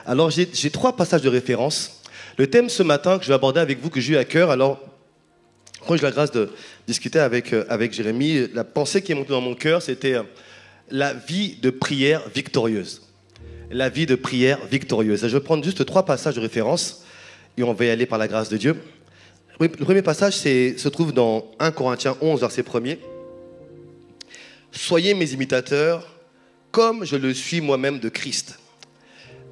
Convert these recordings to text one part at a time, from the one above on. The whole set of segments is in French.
Alors, j'ai 3 passages de référence. Le thème ce matin que je vais aborder avec vous, que j'ai eu à cœur, alors, quand j'ai eu la grâce de discuter avec Jérémy, la pensée qui est montée dans mon cœur, c'était la vie de prière victorieuse. La vie de prière victorieuse. Et je vais prendre juste 3 passages de référence et on va y aller par la grâce de Dieu. Le premier passage se trouve dans 1 Corinthiens 11, verset 1er. « Soyez mes imitateurs, comme je le suis moi-même de Christ. »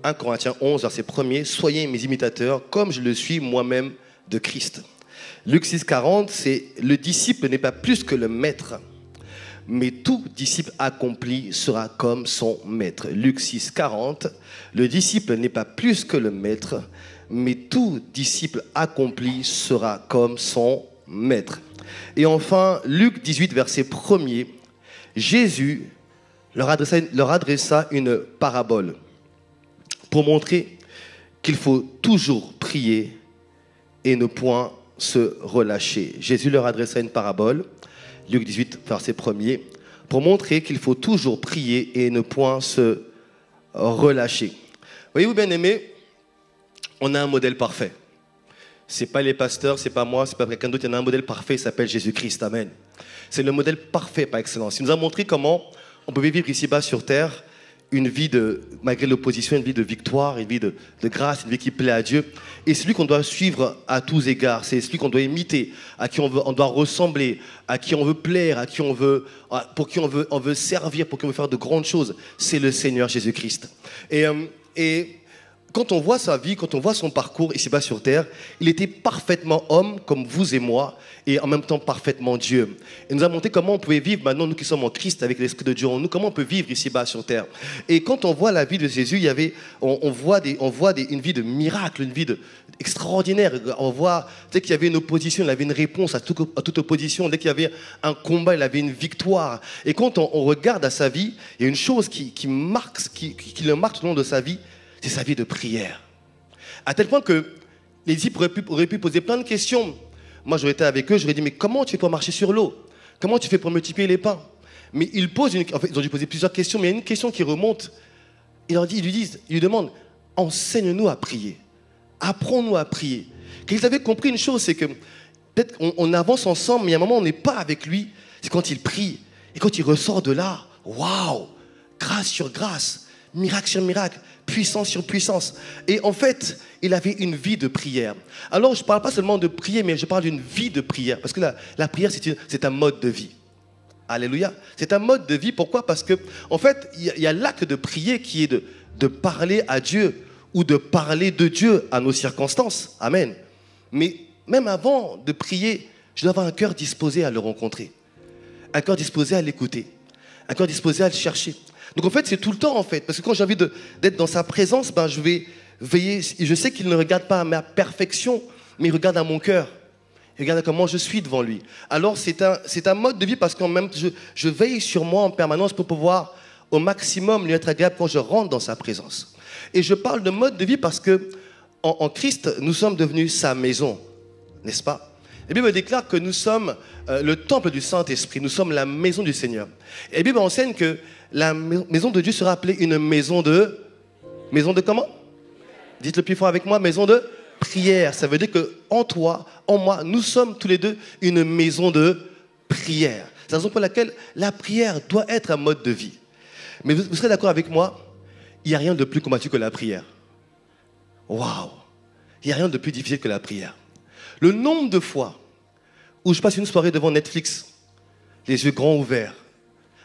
1 Corinthiens 11, verset 1er. « Soyez mes imitateurs, comme je le suis moi-même de Christ. » Luc 6, 40, c'est « Le disciple n'est pas plus que le maître, mais tout disciple accompli sera comme son maître. » Luc 6, 40, « Le disciple n'est pas plus que le maître, mais tout disciple accompli sera comme son maître. » Et enfin, Luc 18, verset 1er, Jésus leur adressa une parabole pour montrer qu'il faut toujours prier et ne point se relâcher. Jésus leur adressa une parabole, Luc 18, verset 1er, pour montrer qu'il faut toujours prier et ne point se relâcher. Voyez-vous, bien-aimés, on a un modèle parfait. C'est pas les pasteurs, c'est pas moi, c'est pas quelqu'un d'autre. Il y en a un modèle parfait, il s'appelle Jésus-Christ. Amen. C'est le modèle parfait par excellence. Il nous a montré comment on pouvait vivre ici-bas sur terre une vie malgré l'opposition, une vie de victoire, une vie de grâce, une vie qui plaît à Dieu. Et celui qu'on doit suivre à tous égards, c'est celui qu'on doit imiter, à qui on doit ressembler, à qui on veut plaire, pour qui on veut servir, pour qui on veut faire de grandes choses. C'est le Seigneur Jésus-Christ. Et quand on voit sa vie, quand on voit son parcours ici-bas sur terre, il était parfaitement homme comme vous et moi, et en même temps parfaitement Dieu. Il nous a montré comment on pouvait vivre maintenant, nous qui sommes en Christ, avec l'Esprit de Dieu en nous, comment on peut vivre ici-bas sur terre. Et quand on voit la vie de Jésus, on voit une vie de miracle, une vie extraordinaire. On voit, dès qu'il y avait une opposition, il avait une réponse à toute opposition. Dès qu'il y avait un combat, il avait une victoire. Et quand on regarde à sa vie, il y a une chose qui le marque tout au long de sa vie, c'est sa vie de prière. À tel point que les disciples auraient pu poser plein de questions. Moi, j'aurais été avec eux, j'aurais dit, mais comment tu fais pour marcher sur l'eau? Comment tu fais pour multiplier les pains? Mais ils ont dû poser plusieurs questions, mais il y a une question qui remonte. Ils lui demandent, enseigne-nous à prier. Apprends-nous à prier. Qu'ils avaient compris une chose, c'est que peut-être on avance ensemble, mais il y a un moment où on n'est pas avec lui. C'est quand il prie. Et quand il ressort de là, waouh, grâce sur grâce, miracle sur miracle, puissance sur puissance. Et en fait, il avait une vie de prière. Alors, je ne parle pas seulement de prier, mais je parle d'une vie de prière. Parce que la prière, c'est un mode de vie. Alléluia. C'est un mode de vie. Pourquoi? Parce que, en fait, il y a l'acte de prier qui est de parler à Dieu ou de parler de Dieu à nos circonstances. Amen. Mais même avant de prier, je dois avoir un cœur disposé à le rencontrer. Un cœur disposé à l'écouter. Un cœur disposé à le chercher. Donc en fait, c'est tout le temps en fait. Parce que quand j'ai envie d'être dans sa présence, je vais veiller. Je sais qu'il ne regarde pas à ma perfection, mais il regarde à mon cœur. Il regarde à comment je suis devant lui. Alors c'est un mode de vie parce qu'en même je veille sur moi en permanence pour pouvoir au maximum lui être agréable quand je rentre dans sa présence. Et je parle de mode de vie parce que en Christ, nous sommes devenus sa maison, n'est-ce pas? La Bible déclare que nous sommes le temple du Saint-Esprit. Nous sommes la maison du Seigneur. Et la Bible enseigne que la maison de Dieu sera appelée une maison de... Maison de comment? Dites le plus fort avec moi, maison de prière. Ça veut dire qu'en toi, en moi, nous sommes tous les deux une maison de prière. C'est la raison pour laquelle la prière doit être un mode de vie. Mais vous serez d'accord avec moi, il n'y a rien de plus combattu que la prière. Waouh! Il n'y a rien de plus difficile que la prière. Le nombre de fois où je passe une soirée devant Netflix, les yeux grands ouverts,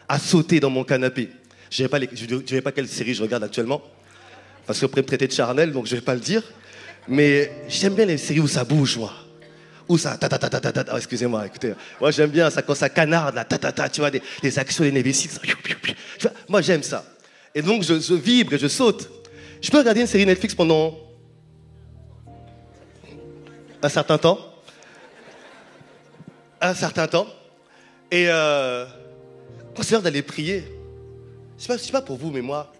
à sauter dans mon canapé. Je ne dirai pas quelle série je regarde actuellement, parce que après me traiter de charnel, donc je ne vais pas le dire. Mais j'aime bien les séries où ça bouge, moi. Où ça... Oh, excusez-moi, écoutez. Moi, j'aime bien ça quand ça canarde, là, tu vois, des actions, des névésites. Moi, j'aime ça. Et donc, je vibre et je saute. Je peux regarder une série Netflix pendant un certain temps. Et quand c'est l'heure d'aller prier, je sais pas pour vous, mais moi,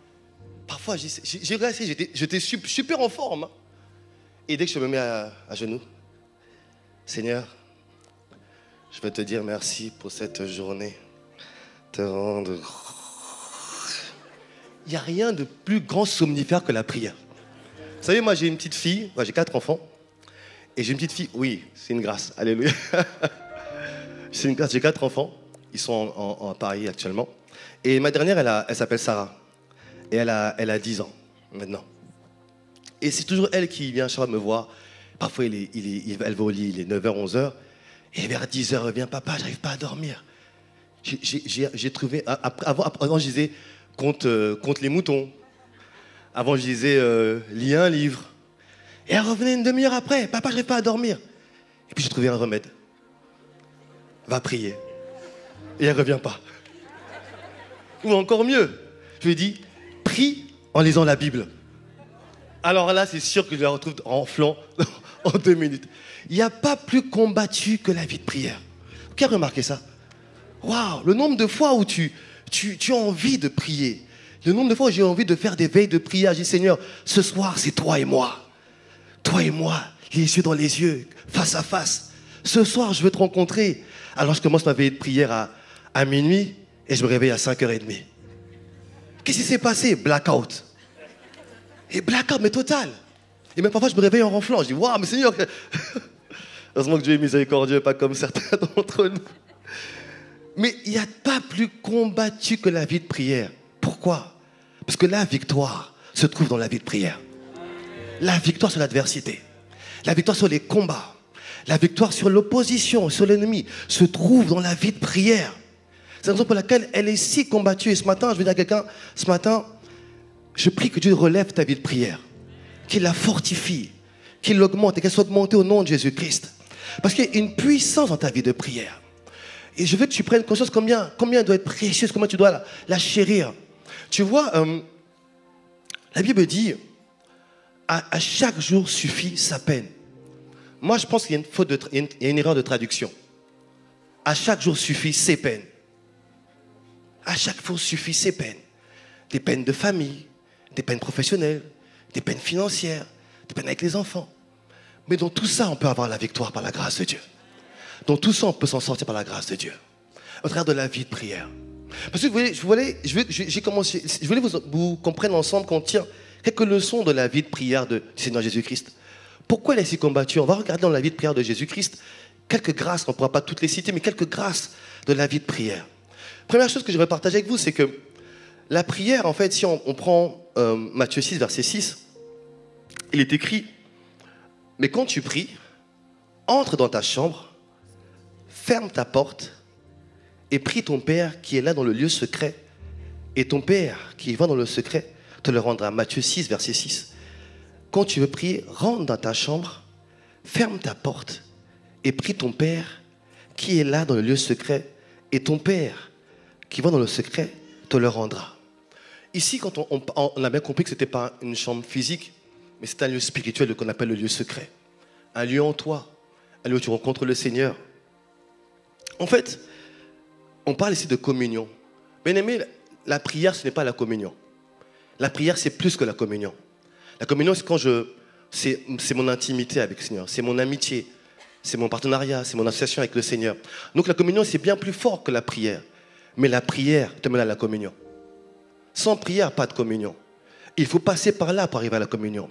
parfois, j'ai réussi, j'étais super en forme. Hein. Et dès que je me mets à genoux, Seigneur, je veux te dire merci pour cette journée. Te rendre... Il n'y a rien de plus grand somnifère que la prière. Vous savez, moi, j'ai une petite fille, j'ai 4 enfants. Et j'ai une petite fille, oui, c'est une grâce, alléluia. C'est une grâce, j'ai 4 enfants. Ils sont à Paris actuellement. Et ma dernière, elle s'appelle Sarah. Et elle a 10 ans maintenant. Et c'est toujours elle qui vient chaque fois me voir. Parfois, elle va au lit, il est 9h, 11h. Et vers 10h, elle revient, papa, j'arrive pas à dormir. J'ai trouvé... Avant, je disais, compte les moutons. Avant, je disais, lis un livre. Et elle revenait une demi-heure après, papa, j'arrive pas à dormir. Et puis, j'ai trouvé un remède. Va prier. Et elle revient pas. Ou encore mieux, je lui ai dit, prie en lisant la Bible. Alors là, c'est sûr que je la retrouve en flanc en 2 minutes. Il n'y a pas plus combattu que la vie de prière. Qui a remarqué ça? Waouh, le nombre de fois où tu as envie de prier. Le nombre de fois où j'ai envie de faire des veilles de prière. J'ai dit, Seigneur, ce soir, c'est toi et moi. Toi et moi, les yeux dans les yeux, face à face. Ce soir, je veux te rencontrer. Alors, je commence ma veille de prière à minuit et je me réveille à 5h30. Qu'est-ce qui s'est passé? Blackout. Et blackout, mais total. Et même parfois, je me réveille en ronflant. Je dis, waouh, mais Seigneur. Heureusement que Dieu est miséricordieux, pas comme certains d'entre nous. Mais il n'y a pas plus combattu que la vie de prière. Pourquoi? Parce que la victoire se trouve dans la vie de prière. La victoire sur l'adversité, la victoire sur les combats, la victoire sur l'opposition, sur l'ennemi, se trouve dans la vie de prière. C'est la raison pour laquelle elle est si combattue. Et ce matin, je vais dire à quelqu'un, ce matin, je prie que Dieu relève ta vie de prière, qu'il la fortifie, qu'il l'augmente et qu'elle soit augmentée au nom de Jésus-Christ. Parce qu'il y a une puissance dans ta vie de prière. Et je veux que tu prennes conscience combien elle doit être précieuse, combien tu dois la chérir. Tu vois, la Bible dit, à chaque jour suffit sa peine. Moi, je pense qu'il y a une erreur de traduction. À chaque jour suffit ses peines. À chaque jour suffit ses peines. Des peines de famille, des peines professionnelles, des peines financières, des peines avec les enfants. Mais dans tout ça, on peut avoir la victoire par la grâce de Dieu. Dans tout ça, on peut s'en sortir par la grâce de Dieu. Au travers de la vie de prière. Parce que je voulais vous comprendre ensemble qu'on tire quelques leçons de la vie de prière du Seigneur Jésus-Christ. Pourquoi il est si combattu? On va regarder dans la vie de prière de Jésus-Christ quelques grâces, on ne pourra pas toutes les citer, mais quelques grâces de la vie de prière. Première chose que je vais partager avec vous, c'est que la prière, en fait, si on prend Matthieu 6, verset 6, il est écrit, mais quand tu pries, entre dans ta chambre, ferme ta porte et prie ton Père qui est là dans le lieu secret. Et ton Père qui va dans le secret te le rendra. Matthieu 6, verset 6. Quand tu veux prier, rentre dans ta chambre, ferme ta porte et prie ton Père qui est là dans le lieu secret. Et ton Père qui va dans le secret te le rendra. Ici, quand on a bien compris que ce n'était pas une chambre physique, mais c'est un lieu spirituel qu'on appelle le lieu secret. Un lieu en toi, un lieu où tu rencontres le Seigneur. En fait, on parle ici de communion. Bien aimé, la prière, ce n'est pas la communion. La prière, c'est plus que la communion. La communion, c'est quand c'est mon intimité avec le Seigneur, c'est mon amitié, c'est mon partenariat, c'est mon association avec le Seigneur. Donc la communion, c'est bien plus fort que la prière. Mais la prière te mène à la communion. Sans prière, pas de communion. Il faut passer par là pour arriver à la communion.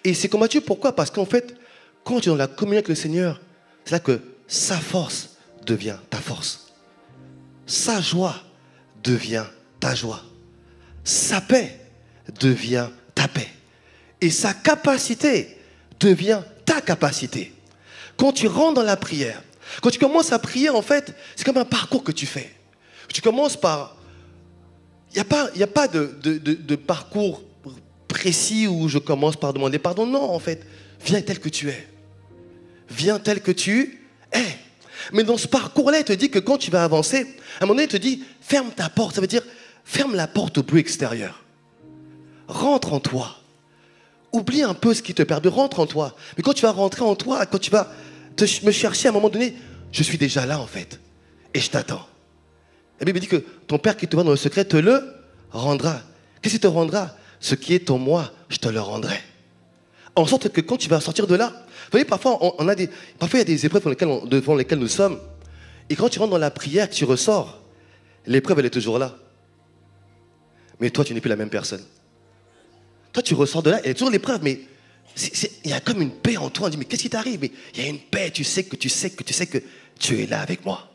Et c'est combattu, pourquoi? Parce qu'en fait, quand tu es dans la communion avec le Seigneur, c'est là que sa force devient ta force. Sa joie devient ta joie. Sa paix devient ta paix. Et sa capacité devient ta capacité. Quand tu rentres dans la prière, quand tu commences à prier, en fait, c'est comme un parcours que tu fais. Tu commences par... Il n'y a pas de parcours précis où je commence par demander pardon. Non, en fait, viens tel que tu es. Viens tel que tu es. Mais dans ce parcours-là, il te dit que quand tu vas avancer, à un moment donné, il te dit, ferme ta porte. Ça veut dire, ferme la porte au bruit extérieur. Rentre en toi. Oublie un peu ce qui te perd. Rentre en toi. Mais quand tu vas rentrer en toi, quand tu vas me chercher à un moment donné, je suis déjà là, en fait. Et je t'attends. La Bible dit que ton Père qui te voit dans le secret te le rendra. Qu'est-ce qu'il te rendra? Ce qui est en moi, je te le rendrai. En sorte que quand tu vas sortir de là, vous voyez, parfois il y a des épreuves devant lesquelles nous sommes. Et quand tu rentres dans la prière, tu ressors, l'épreuve, elle est toujours là. Mais toi, tu n'es plus la même personne. Toi, tu ressors de là, elle est toujours l'épreuve, mais il y a comme une paix en toi. On dit, mais qu'est-ce qui t'arrive? Mais il y a une paix, tu sais que tu es là avec moi.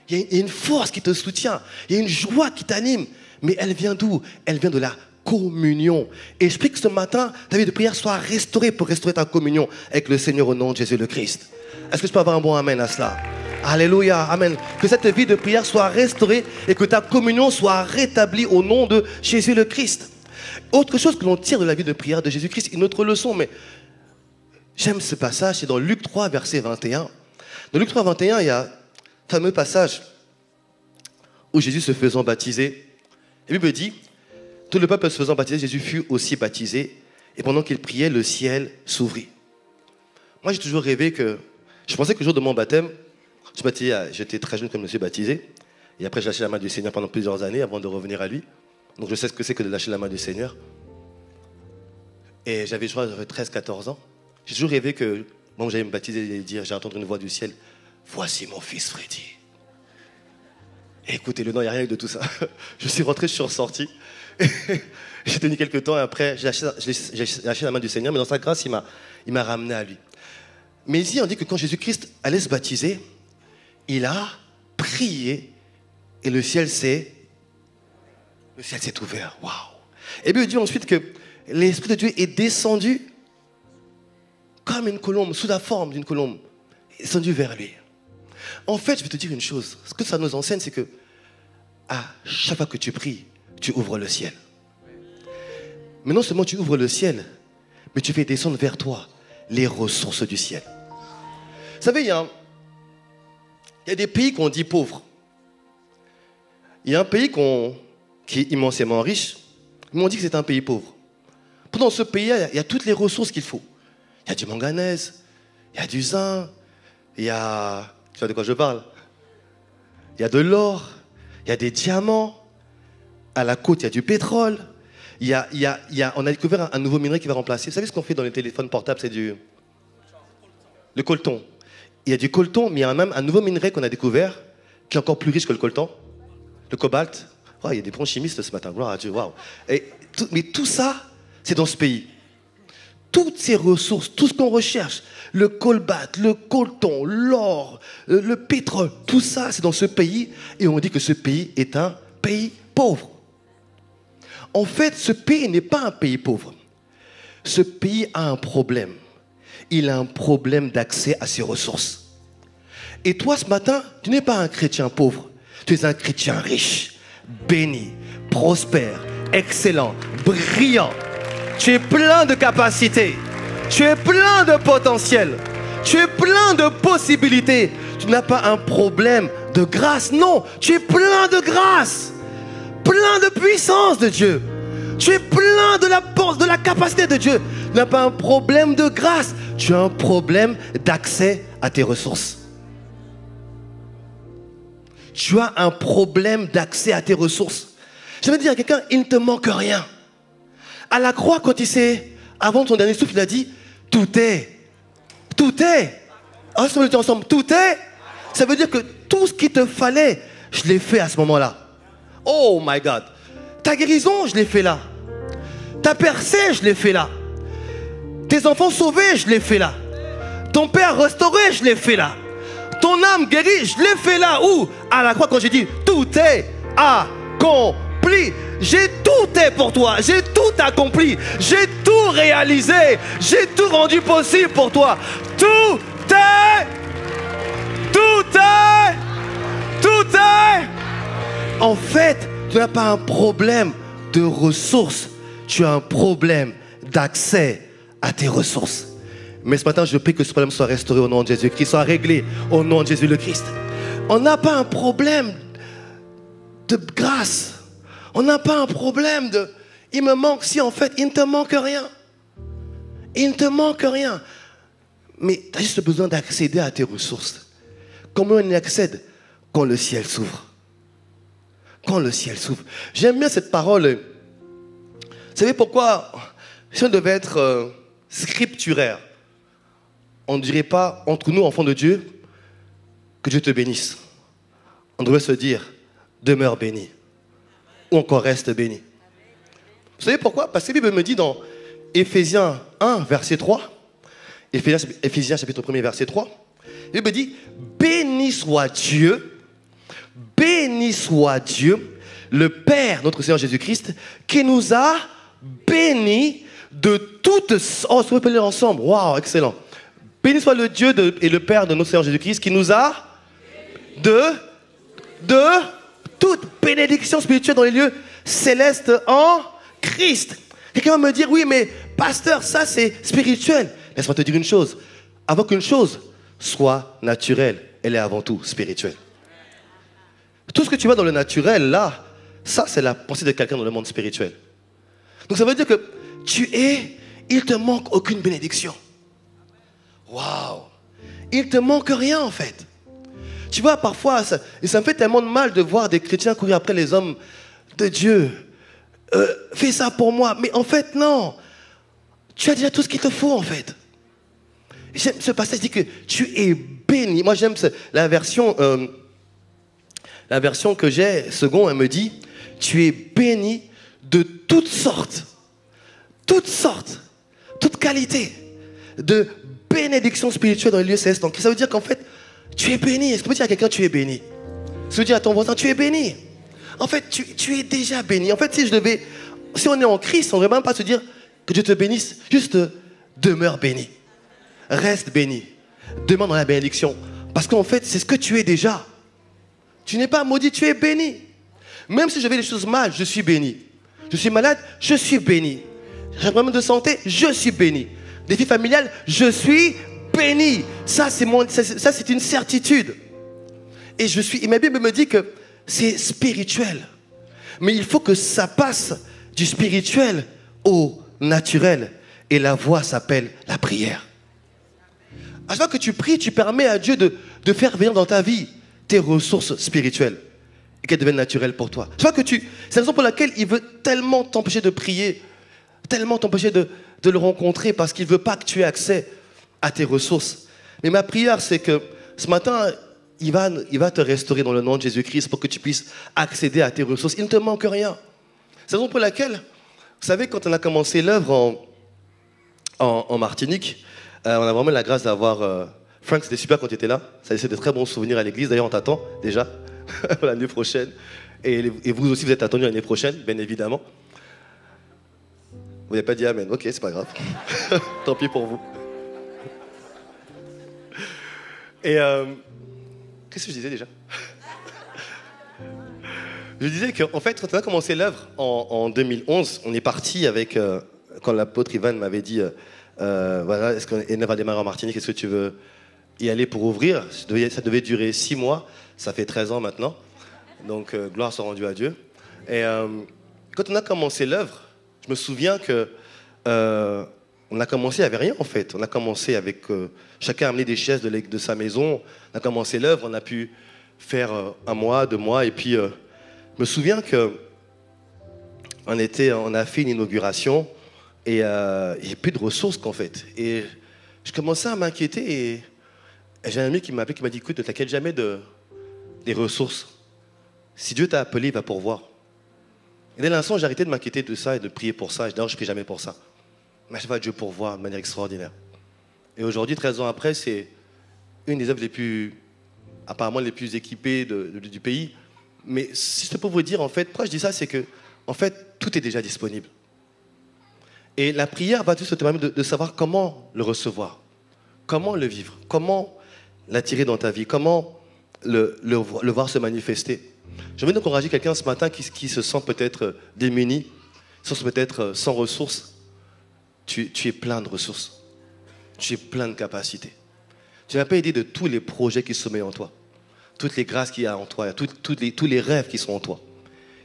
Il y a une force qui te soutient. Il y a une joie qui t'anime. Mais elle vient d'où? Elle vient de la communion. Et je prie que ce matin, ta vie de prière soit restaurée pour restaurer ta communion avec le Seigneur au nom de Jésus le Christ. Est-ce que je peux avoir un bon amen à cela? Alléluia, amen. Que cette vie de prière soit restaurée et que ta communion soit rétablie au nom de Jésus le Christ. Autre chose que l'on tire de la vie de prière de Jésus-Christ, une autre leçon, mais j'aime ce passage, c'est dans Luc 3, verset 21. Dans Luc 3, 21, il y a un fameux passage où Jésus se faisant baptiser. La Bible dit, tout le peuple se faisant baptiser, Jésus fut aussi baptisé. Et pendant qu'il priait, le ciel s'ouvrit. Moi, j'ai toujours rêvé que... Je pensais que le jour de mon baptême, j'étais très jeune quand je me suis baptisé. Et après, j'ai lâché la main du Seigneur pendant plusieurs années avant de revenir à lui. Donc, je sais ce que c'est que de lâcher la main du Seigneur. Et j'avais 13-14 ans. J'ai toujours rêvé que, bon, j'allais me baptiser et dire, j'ai entendu une voix du ciel. Voici mon fils Freddy. Et écoutez, non, il n'y a rien eu de tout ça. Je suis rentré, je suis ressorti. J'ai tenu quelques temps et après, j'ai lâché la main du Seigneur. Mais dans sa grâce, il m'a ramené à lui. Mais ici, on dit que quand Jésus-Christ allait se baptiser, il a prié et le ciel s'est ouvert. Waouh! Et puis il dit ensuite que l'Esprit de Dieu est descendu comme une colombe, sous la forme d'une colombe, descendu vers lui. En fait, je vais te dire une chose. Ce que ça nous enseigne, c'est que à chaque fois que tu pries, tu ouvres le ciel. Mais non seulement tu ouvres le ciel, mais tu fais descendre vers toi les ressources du ciel. Vous savez, il y a des pays qu'on dit pauvres. Il y a un pays qui est immensément riche, mais on dit que c'est un pays pauvre. Pourtant, dans ce pays, il y a toutes les ressources qu'il faut. Il y a du manganèse, il y a du zinc, il y a... Tu vois de quoi je parle? Il y a de l'or, il y a des diamants, à la côte, il y a du pétrole, on a découvert un nouveau minerai qui va remplacer. Vous savez ce qu'on fait dans les téléphones portables, c'est le coltan. Il y a du coltan, mais il y a même un nouveau minerai qu'on a découvert, qui est encore plus riche que le coltan, le cobalt. Oh, il y a des bons chimistes ce matin, gloire à Dieu, waouh. Mais tout ça, c'est dans ce pays. Toutes ces ressources, tout ce qu'on recherche, le cobalt, le coltan, l'or, le pétrole, tout ça, c'est dans ce pays. Et on dit que ce pays est un pays pauvre. En fait, ce pays n'est pas un pays pauvre. Ce pays a un problème. Il a un problème d'accès à ses ressources. Et toi, ce matin, tu n'es pas un chrétien pauvre. Tu es un chrétien riche, béni, prospère, excellent, brillant. Tu es plein de capacités. Tu es plein de potentiel. Tu es plein de possibilités. Tu n'as pas un problème de grâce. Non, tu es plein de grâce. Plein de puissance de Dieu. Tu es plein de la capacité de Dieu. Tu n'as pas un problème de grâce. Tu as un problème d'accès à tes ressources. Tu as un problème d'accès à tes ressources. Je vais dire à quelqu'un, il ne te manque rien. À la croix, quand avant son dernier souffle, il a dit, tout est. Tout est. Ah, ça veut dire ensemble, tout est. Ça veut dire que tout ce qu'il te fallait, je l'ai fait à ce moment-là. Oh my God. Ta guérison, je l'ai fait là. Ta percée, je l'ai fait là. Tes enfants sauvés, je l'ai fait là. Ton père restauré, je l'ai fait là. Ton âme guérie, je l'ai fait là. Où? À la croix, quand j'ai dit, tout est accompli. J'ai tout est pour toi. J'ai tout accompli. J'ai tout réalisé. J'ai tout rendu possible pour toi. Tout est. Tout est. Tout est. En fait, tu n'as pas un problème de ressources. Tu as un problème d'accès à tes ressources. Mais ce matin, je prie que ce problème soit restauré au nom de Jésus-Christ, soit réglé au nom de Jésus le Christ. On n'a pas un problème de grâce. On n'a pas un problème de... Il me manque, si en fait, il ne te manque rien. Il ne te manque rien. Mais tu as juste besoin d'accéder à tes ressources. Comment on y accède? Quand le ciel s'ouvre. Quand le ciel s'ouvre. J'aime bien cette parole. Vous savez pourquoi? Si on devait être scripturaire, on ne dirait pas entre nous, enfants de Dieu, que Dieu te bénisse. On devrait se dire, demeure béni. Ou encore reste béni. Vous savez pourquoi? Parce que la Bible me dit dans Éphésiens 1, verset 3. Éphésiens chapitre 1, verset 3. Il me dit, béni soit Dieu, le Père, notre Seigneur Jésus-Christ, qui nous a bénis de toutes... Oh, si vous pouvez lire ensemble. Waouh, excellent. Béni soit le Dieu et le Père de notre Seigneur Jésus-Christ, qui nous a de toute bénédiction spirituelle dans les lieux célestes en Christ. Quelqu'un va me dire, oui, mais pasteur, ça c'est spirituel. Laisse-moi te dire une chose. Avant qu'une chose soit naturelle, elle est avant tout spirituelle. Tout ce que tu vois dans le naturel, là, ça c'est la pensée de quelqu'un dans le monde spirituel. Donc ça veut dire que il te manque aucune bénédiction. Waouh! Il te manque rien en fait. Tu vois, parfois, ça me fait tellement de mal de voir des chrétiens courir après les hommes de Dieu. Fais ça pour moi. Mais en fait, non. Tu as déjà tout ce qu'il te faut en fait. Ce passage dit que tu es béni. Moi j'aime la version que j'ai, second, elle me dit, tu es béni de toutes sortes, toute qualité de bénédiction spirituelle dans les lieux célestes. Donc ça veut dire qu'en fait, tu es béni. Est-ce que tu peux dire à quelqu'un, tu es béni? Ça veut dire à ton voisin, tu es béni. En fait, tu es déjà béni. En fait, si on est en Christ, on ne devrait même pas se dire que Dieu te bénisse. Juste demeure béni. Reste béni. Demeure dans la bénédiction. Parce qu'en fait, c'est ce que tu es déjà. Tu n'es pas maudit, tu es béni. Même si je fais les choses mal, je suis béni. Je suis malade, je suis béni. J'ai un problème de santé, je suis béni. Défi familial, je suis béni. Ça, c'est une certitude. Et ma Bible me dit que c'est spirituel. Mais il faut que ça passe du spirituel au naturel. Et la voie s'appelle la prière. À chaque fois que tu pries, tu permets à Dieu de faire venir dans ta vie tes ressources spirituelles et qu'elles deviennent naturelles pour toi. C'est la raison pour laquelle il veut tellement t'empêcher de prier, tellement t'empêcher de le rencontrer, parce qu'il ne veut pas que tu aies accès à tes ressources. Mais ma prière, c'est que ce matin, il va te restaurer dans le nom de Jésus-Christ pour que tu puisses accéder à tes ressources. Il ne te manque rien. C'est la raison pour laquelle, vous savez, quand on a commencé l'œuvre en Martinique, on a vraiment la grâce d'avoir... Frank, c'était super quand tu étais là. Ça a laissé de très bons souvenirs à l'église. D'ailleurs, on t'attend déjà l'année prochaine. Et vous aussi, vous êtes attendus l'année prochaine, bien évidemment. Vous n'avez pas dit amen. Ok, c'est pas grave. Tant pis pour vous. Et qu'est-ce que je disais déjà? Je disais qu'en fait, quand on a commencé l'œuvre en 2011, on est parti avec... quand l'apôtre Ivan m'avait dit... voilà, est-ce qu'on va démarrer en Martinique? Est-ce que tu veux y aller pour ouvrir? Ça devait durer 6 mois. Ça fait 13 ans maintenant. Donc, gloire soit rendue à Dieu. Et quand on a commencé l'œuvre, je me souviens que on a commencé, il n'y avait rien en fait. On a commencé avec... chacun a amené des chaises de sa maison. On a commencé l'œuvre. On a pu faire 1 mois, 2 mois. Et puis, je me souviens que on a fait une inauguration. Et il n'y a plus de ressources qu'en fait. Et je commençais à m'inquiéter. Et j'ai un ami qui m'a appelé, qui m'a dit, écoute, ne t'inquiète jamais des ressources. Si Dieu t'a appelé, il va pourvoir. Et dès l'instant, j'ai arrêté de m'inquiéter de ça et de prier pour ça. D'ailleurs, je ne prie jamais pour ça. Mais je vois Dieu pourvoir de manière extraordinaire. Et aujourd'hui, 13 ans après, c'est une des œuvres apparemment les plus équipées du pays. Mais si je peux vous dire, en fait, pourquoi je dis ça, c'est que, en fait, tout est déjà disponible. Et la prière va juste te permettre de savoir comment le recevoir, comment le vivre, comment l'attirer dans ta vie, comment le voir se manifester. Je veux encourager quelqu'un ce matin qui se sent peut-être démuni, se sent peut-être sans ressources. Tu es plein de ressources, tu es plein de capacités. Tu n'as pas idée de tous les projets qui sommeillent en toi, toutes les grâces qu'il y a en toi, tous les rêves qui sont en toi.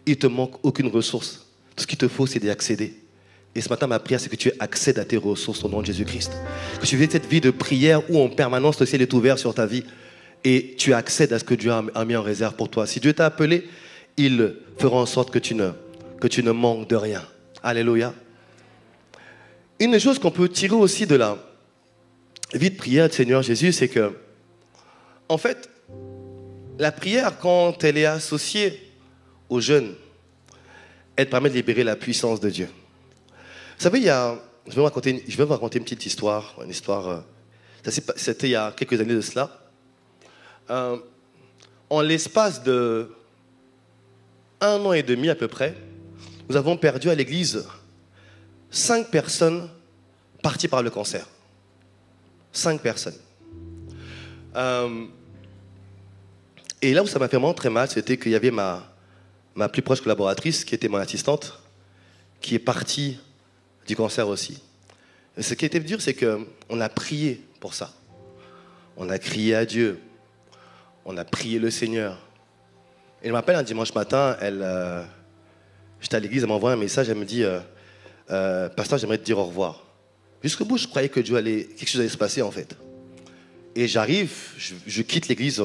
Il ne te manque aucune ressource. Tout ce qu'il te faut, c'est d'y accéder. Et ce matin, ma prière, c'est que tu accèdes à tes ressources au nom de Jésus-Christ. Que tu vives cette vie de prière où en permanence le ciel est ouvert sur ta vie et tu accèdes à ce que Dieu a mis en réserve pour toi. Si Dieu t'a appelé, il fera en sorte que tu ne manques de rien. Alléluia. Une chose qu'on peut tirer aussi de la vie de prière du Seigneur Jésus, c'est que, en fait, la prière, quand elle est associée aux jeunes, elle permet de libérer la puissance de Dieu. Vous savez, il y a je vais vous raconter une petite histoire. Une histoire c'était il y a quelques années de cela. En l'espace de 1 an et demi à peu près, nous avons perdu à l'église 5 personnes parties par le cancer. 5 personnes. Et là où ça m'a fait vraiment très mal, c'était qu'il y avait ma plus proche collaboratrice, qui était mon assistante, qui est partie du cancer aussi. Et ce qui était dur, c'est qu'on a prié pour ça. On a crié à Dieu. On a prié le Seigneur. Et elle m'appelle un dimanche matin, j'étais à l'église, elle m'envoie un message, elle me dit Pasteur, j'aimerais te dire au revoir. Jusqu'au bout, je croyais que quelque chose allait se passer en fait. Et j'arrive, je quitte l'église,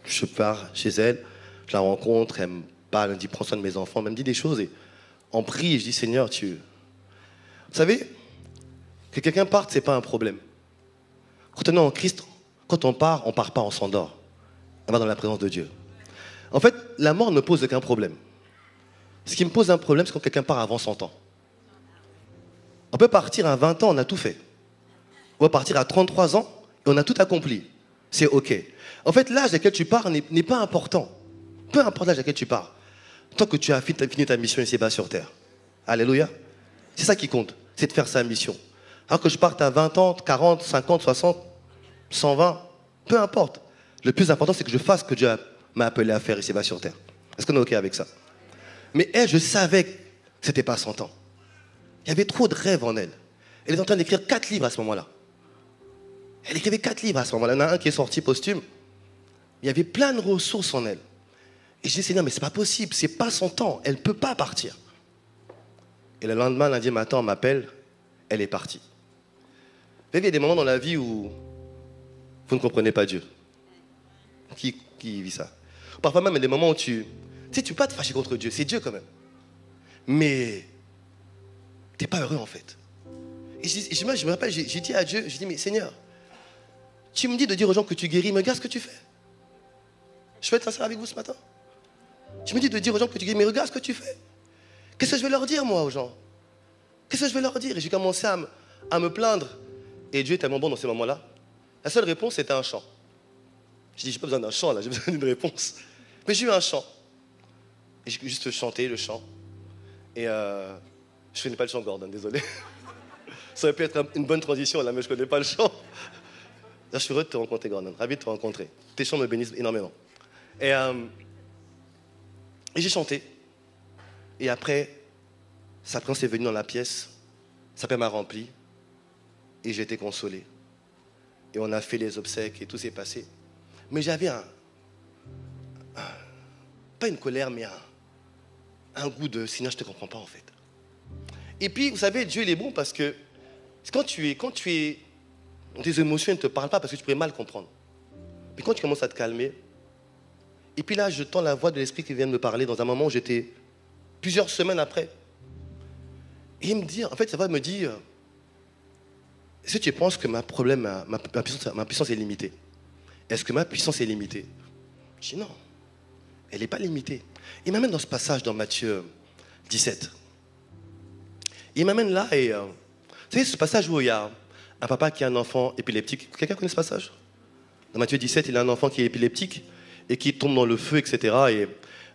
je pars chez elle, je la rencontre, elle me parle, elle me dit prends soin de mes enfants, elle me dit des choses et on prie et je dis Seigneur, Vous savez, que quelqu'un parte, c'est pas un problème. Quand on est en Christ, quand on part pas, on s'endort. On va dans la présence de Dieu. En fait, la mort ne pose aucun problème. Ce qui me pose un problème, c'est quand quelqu'un part avant 100 ans. On peut partir à 20 ans, on a tout fait. On peut partir à 33 ans et on a tout accompli. C'est OK. En fait, l'âge à quel tu pars n'est pas important. Peu importe l'âge à quel tu pars. Tant que tu as fini ta mission ici-bas sur terre. Alléluia. C'est ça qui compte. C'est de faire sa mission. Alors que je parte à 20 ans, 40, 50, 60, 120, peu importe. Le plus important, c'est que je fasse ce que Dieu m'a appelé à faire ici-bas sur terre. Est-ce qu'on est OK avec ça? Mais elle, je savais que ce n'était pas 100 ans. Il y avait trop de rêves en elle. Elle est en train d'écrire 4 livres à ce moment-là. Elle écrivait 4 livres à ce moment-là. Il y en a un qui est sorti posthume. Il y avait plein de ressources en elle. Et je dis, Seigneur, mais c'est pas possible, c'est pas son temps, elle ne peut pas partir. Et le lendemain, lundi matin, on m'appelle, elle est partie. Vous savez, il y a des moments dans la vie où vous ne comprenez pas Dieu. Qui vit ça? Parfois même, il y a des moments où tu ne peux pas te fâcher contre Dieu, c'est Dieu quand même. Mais tu n'es pas heureux en fait. Et je me rappelle, j'ai dit à Dieu, j'ai dit, mais Seigneur, tu me dis de dire aux gens que tu guéris, mais regarde ce que tu fais. Je vais être sincère avec vous ce matin. Tu me dis de dire aux gens que tu guéris, mais regarde ce que tu fais. Qu'est-ce que je vais leur dire, moi, aux gens? Qu'est-ce que je vais leur dire? Et j'ai commencé à me plaindre. Et Dieu est tellement bon dans ces moments-là. La seule réponse, c'était un chant. Je dis, j'ai pas besoin d'un chant, là, j'ai besoin d'une réponse. Mais j'ai eu un chant. Et j'ai juste chanté le chant. Et je ne connais pas le chant, Gordon, désolé. Ça aurait pu être une bonne transition, là, mais je ne connais pas le chant. Là, je suis heureux de te rencontrer, Gordon. Ravi de te rencontrer. Tes chants me bénissent énormément. Et j'ai chanté. Et après, sa présence est venue dans la pièce. Sa paix m'a rempli. Et j'ai été consolé. Et on a fait les obsèques et tout s'est passé. Mais j'avais pas une colère, mais un goût de Seigneur, je ne te comprends pas en fait. Et puis, vous savez, Dieu il est bon parce que quand tu es tes émotions ne te parlent pas parce que tu pourrais mal comprendre. Puis quand tu commences à te calmer, et puis là, je tends la voix de l'Esprit qui vient de me parler dans un moment où j'étais plusieurs semaines après. Et il me dit, en fait, ça va me dire, est-ce que tu penses que ma puissance est limitée? Est-ce que ma puissance est limitée? Je dis non, elle n'est pas limitée. Il m'amène dans ce passage dans Matthieu 17. Il m'amène là et... vous savez, ce passage où il y a un papa qui a un enfant épileptique. Quelqu'un connaît ce passage? Dans Matthieu 17, il a un enfant qui est épileptique et qui tombe dans le feu, etc. Et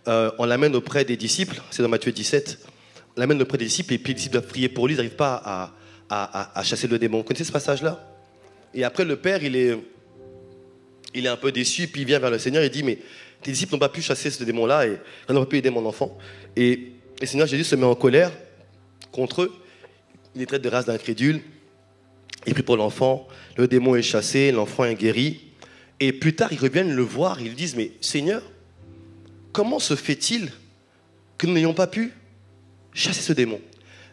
on l'amène auprès des disciples. C'est dans Matthieu 17. On l'amène auprès des disciples et puis les disciples doivent prier pour lui. Ils n'arrivent pas à chasser le démon. Vous connaissez ce passage-là? Et après, le père, il est un peu déçu. Puis il vient vers le Seigneur et dit, mais tes disciples n'ont pas pu chasser ce démon-là et ils n'ont pas pu aider mon enfant. Et le Seigneur Jésus se met en colère contre eux. Il les traite de race d'incrédules. Il prie pour l'enfant. Le démon est chassé. L'enfant est guéri. Et plus tard, ils reviennent le voir. Ils lui disent, mais Seigneur, comment se fait-il que nous n'ayons pas pu chasser ce démon?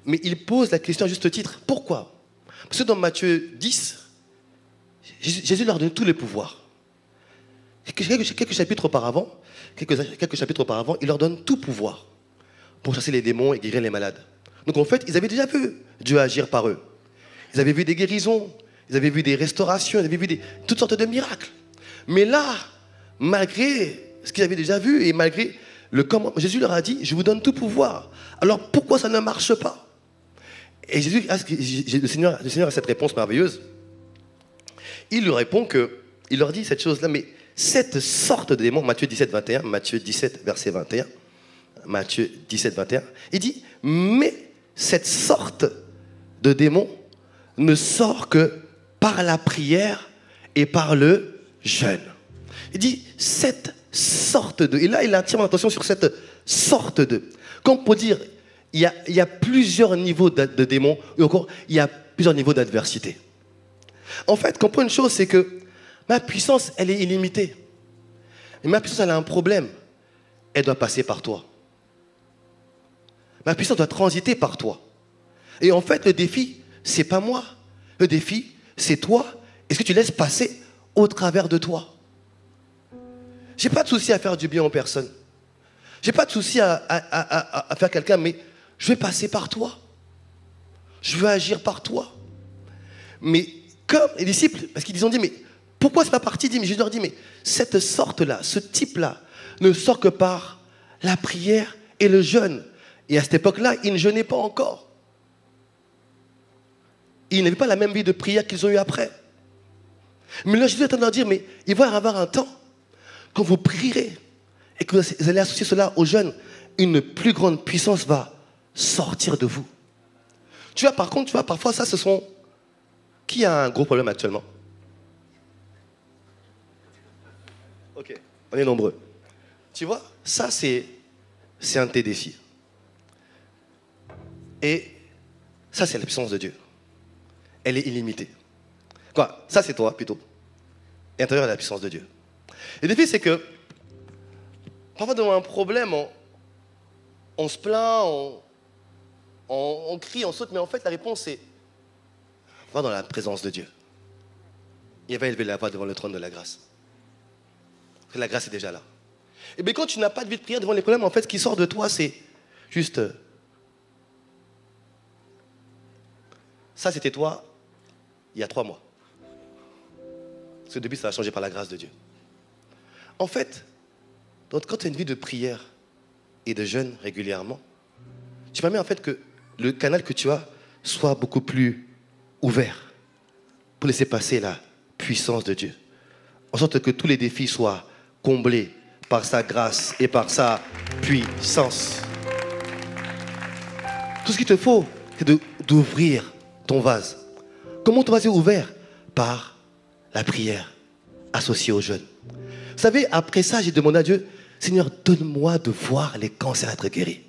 Mais il pose la question à juste titre. Pourquoi? Parce que dans Matthieu 10, Jésus leur donne tous les pouvoirs. Quelques chapitres auparavant, il leur donne tout pouvoir pour chasser les démons et guérir les malades. Donc en fait, ils avaient déjà vu Dieu agir par eux. Ils avaient vu des guérisons, ils avaient vu des restaurations, ils avaient vu toutes sortes de miracles. Mais là, malgré ce qu'ils avaient déjà vu et malgré le comment, Jésus leur a dit, je vous donne tout pouvoir. Alors pourquoi ça ne marche pas? Et Jésus, le Seigneur a cette réponse merveilleuse. Il lui répond il leur dit cette chose-là, mais cette sorte de démon, Matthieu 17, 21, Matthieu 17, verset 21, Matthieu 17, 21, il dit, mais cette sorte de démon ne sort que par la prière et par le jeûne. Il dit, cette sorte de, et là il attire mon attention sur cette sorte de, comme pour dire, il y a plusieurs niveaux de démons, et encore, il y a plusieurs niveaux d'adversité. En fait, comprends une chose, c'est que ma puissance, elle est illimitée. Mais ma puissance, elle a un problème. Elle doit passer par toi. Ma puissance doit transiter par toi. Et en fait, le défi, c'est pas moi. Le défi, c'est toi. Est-ce que tu laisses passer au travers de toi? J'ai pas de souci à faire du bien aux personnes. J'ai pas de souci à faire quelqu'un, mais je vais passer par toi. Je veux agir par toi. Mais comme les disciples, parce qu'ils ont dit, mais pourquoi c'est pas parti? Mais Jésus leur dit, mais cette sorte-là, ce type-là, ne sort que par la prière et le jeûne. Et à cette époque-là, ils ne jeûnaient pas encore. Ils n'avaient pas la même vie de prière qu'ils ont eu après. Mais là, Jésus est en train de leur dire, mais il va y avoir un temps, quand vous prierez, et que vous allez associer cela au jeûne, une plus grande puissance va sortir de vous. Tu vois, par contre, parfois, ça, ce sont... Qui a un gros problème actuellement? Ok, on est nombreux. Tu vois, ça, c'est un de tes défis. Et ça, c'est la puissance de Dieu. Elle est illimitée. Quoi? Ça, c'est toi, plutôt. Et à l'intérieur de la puissance de Dieu. Et le défi, c'est que, parfois, devant un problème, on se plaint, on crie, on saute, mais en fait, la réponse, c'est va dans la présence de Dieu. Il va élever la voix devant le trône de la grâce. Parce que la grâce est déjà là. Et bien, quand tu n'as pas de vie de prière devant les problèmes, en fait, ce qui sort de toi, c'est juste... Ça, c'était toi il y a 3 mois. Parce que depuis, ça a changé par la grâce de Dieu. En fait, donc, quand tu as une vie de prière et de jeûne régulièrement, tu permets en fait que le canal que tu as soit beaucoup plus ouvert pour laisser passer la puissance de Dieu. En sorte que tous les défis soient comblés par sa grâce et par sa puissance. Tout ce qu'il te faut, c'est d'ouvrir ton vase. Comment ton vase est ouvert? Par la prière associée au jeûne. Vous savez, après ça, j'ai demandé à Dieu, Seigneur, donne-moi de voir les cancers être guéris.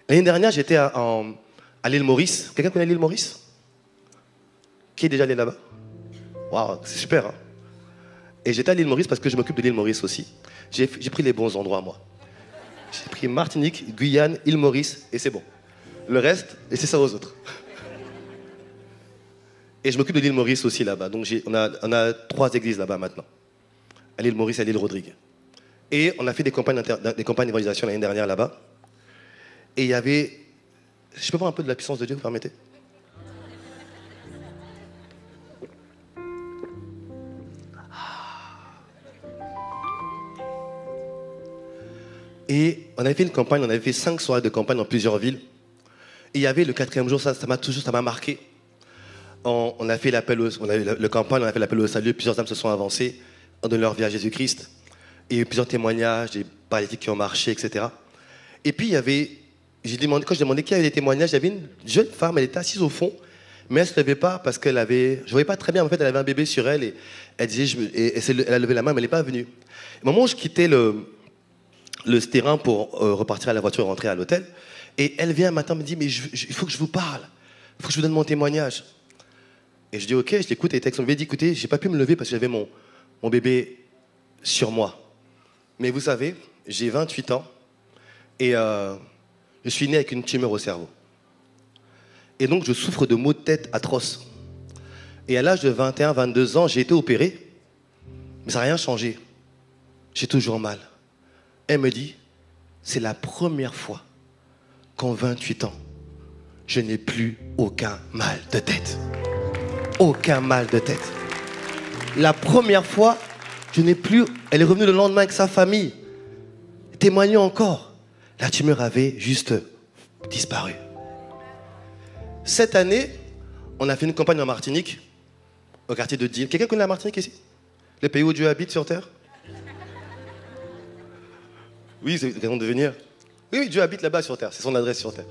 L'année dernière, j'étais à l'île Maurice. Quelqu'un connaît l'île Maurice? Qui est déjà allé là-bas? Waouh, c'est super, hein? Et j'étais à l'île Maurice parce que je m'occupe de l'île Maurice aussi. J'ai pris les bons endroits, moi. J'ai pris Martinique, Guyane, île Maurice, et c'est bon. Le reste, laissez ça aux autres. Et je m'occupe de l'île Maurice aussi là-bas. Donc on a 3 églises là-bas maintenant. À l'île Maurice et à l'île Rodrigue. Et on a fait des campagnes d'évangélisation l'année dernière là-bas. Et il y avait... Je peux voir un peu de la puissance de Dieu, vous permettez? Et on avait fait une campagne, on avait fait 5 soirées de campagne dans plusieurs villes. Et il y avait le 4e jour, ça m'a marqué. On a fait l'appel le campagne, on a fait l'appel au salut, plusieurs âmes se sont avancées, ont donné leur vie à Jésus-Christ. Et il y a eu plusieurs témoignages, des paralytiques qui ont marché, etc. Et puis il y avait, quand je demandais qui avait des témoignages, il y avait une jeune femme, elle était assise au fond, mais elle ne se levait pas parce qu'elle avait, je ne voyais pas très bien, en fait elle avait un bébé sur elle, et elle disait, elle a levé la main, mais elle n'est pas venue. Au moment où je quittais le terrain pour repartir à la voiture et rentrer à l'hôtel, et elle vient un matin me dit, mais il faut que je vous parle, il faut que je vous donne mon témoignage. Et je dis ok, je l'écoute, et elle dit écoutez, j'ai pas pu me lever parce que j'avais mon bébé sur moi. Mais vous savez, j'ai 28 ans et je suis né avec une tumeur au cerveau. Et donc je souffre de maux de tête atroces. Et à l'âge de 21, 22 ans, j'ai été opéré, mais ça n'a rien changé. J'ai toujours mal. Elle me dit, c'est la première fois qu'en 28 ans, je n'ai plus aucun mal de tête. Aucun mal de tête. La première fois, je n'ai plus... Elle est revenue le lendemain avec sa famille, témoignant encore. La tumeur avait juste disparu. Cette année, on a fait une campagne en Martinique, au quartier de Dillon. Quelqu'un connaît la Martinique ici? Le pays où Dieu habite sur terre? Oui, c'est l'occasion de venir. Oui, Dieu habite là-bas sur terre, c'est son adresse sur terre.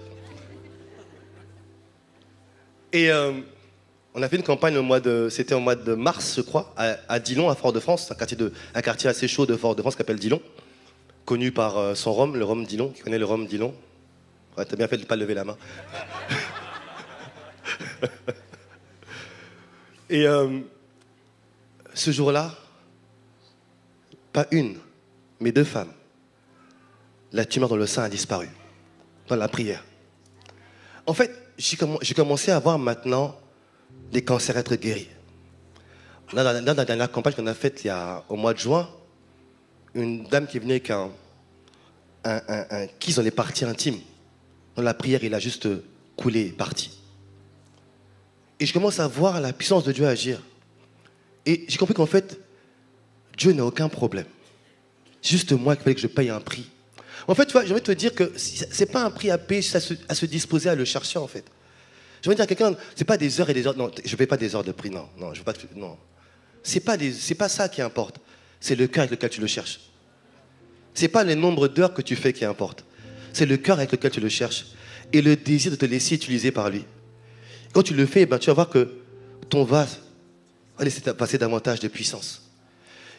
Et on a fait une campagne c'était au mois de mars, je crois, à Dillon, à Fort-de-France, un quartier assez chaud de Fort-de-France qui s'appelle Dillon, connu par son rhum, le rhum Dillon. Qui connaît le rhum Dillon? Ouais, t'as bien fait de ne pas lever la main. Et ce jour-là, pas une, mais 2 femmes, la tumeur dans le sein a disparu, dans la prière. En fait, j'ai commencé à voir maintenant les cancers être guéris. Dans la dernière campagne qu'on a faite au mois de juin, une dame qui est venue avec un kiss dans les parties intimes. Dans la prière, il a juste coulé et parti. Et je commence à voir la puissance de Dieu agir. Et j'ai compris qu'en fait, Dieu n'a aucun problème. C'est juste moi qu'il fallait que je paye un prix. En fait, tu vois, j'ai envie de te dire que c'est pas un prix à payer, c'est à se disposer à le chercher, en fait. Je veux dire à quelqu'un, c'est pas des heures et des heures. Non, je ne paye pas des heures de prix, non. Non, je veux pas. Non. C'est pas ça qui importe. C'est le cœur avec lequel tu le cherches. C'est pas le nombre d'heures que tu fais qui importe. C'est le cœur avec lequel tu le cherches et le désir de te laisser utiliser par lui. Quand tu le fais, ben, tu vas voir que ton vase va laisser passer davantage de puissance.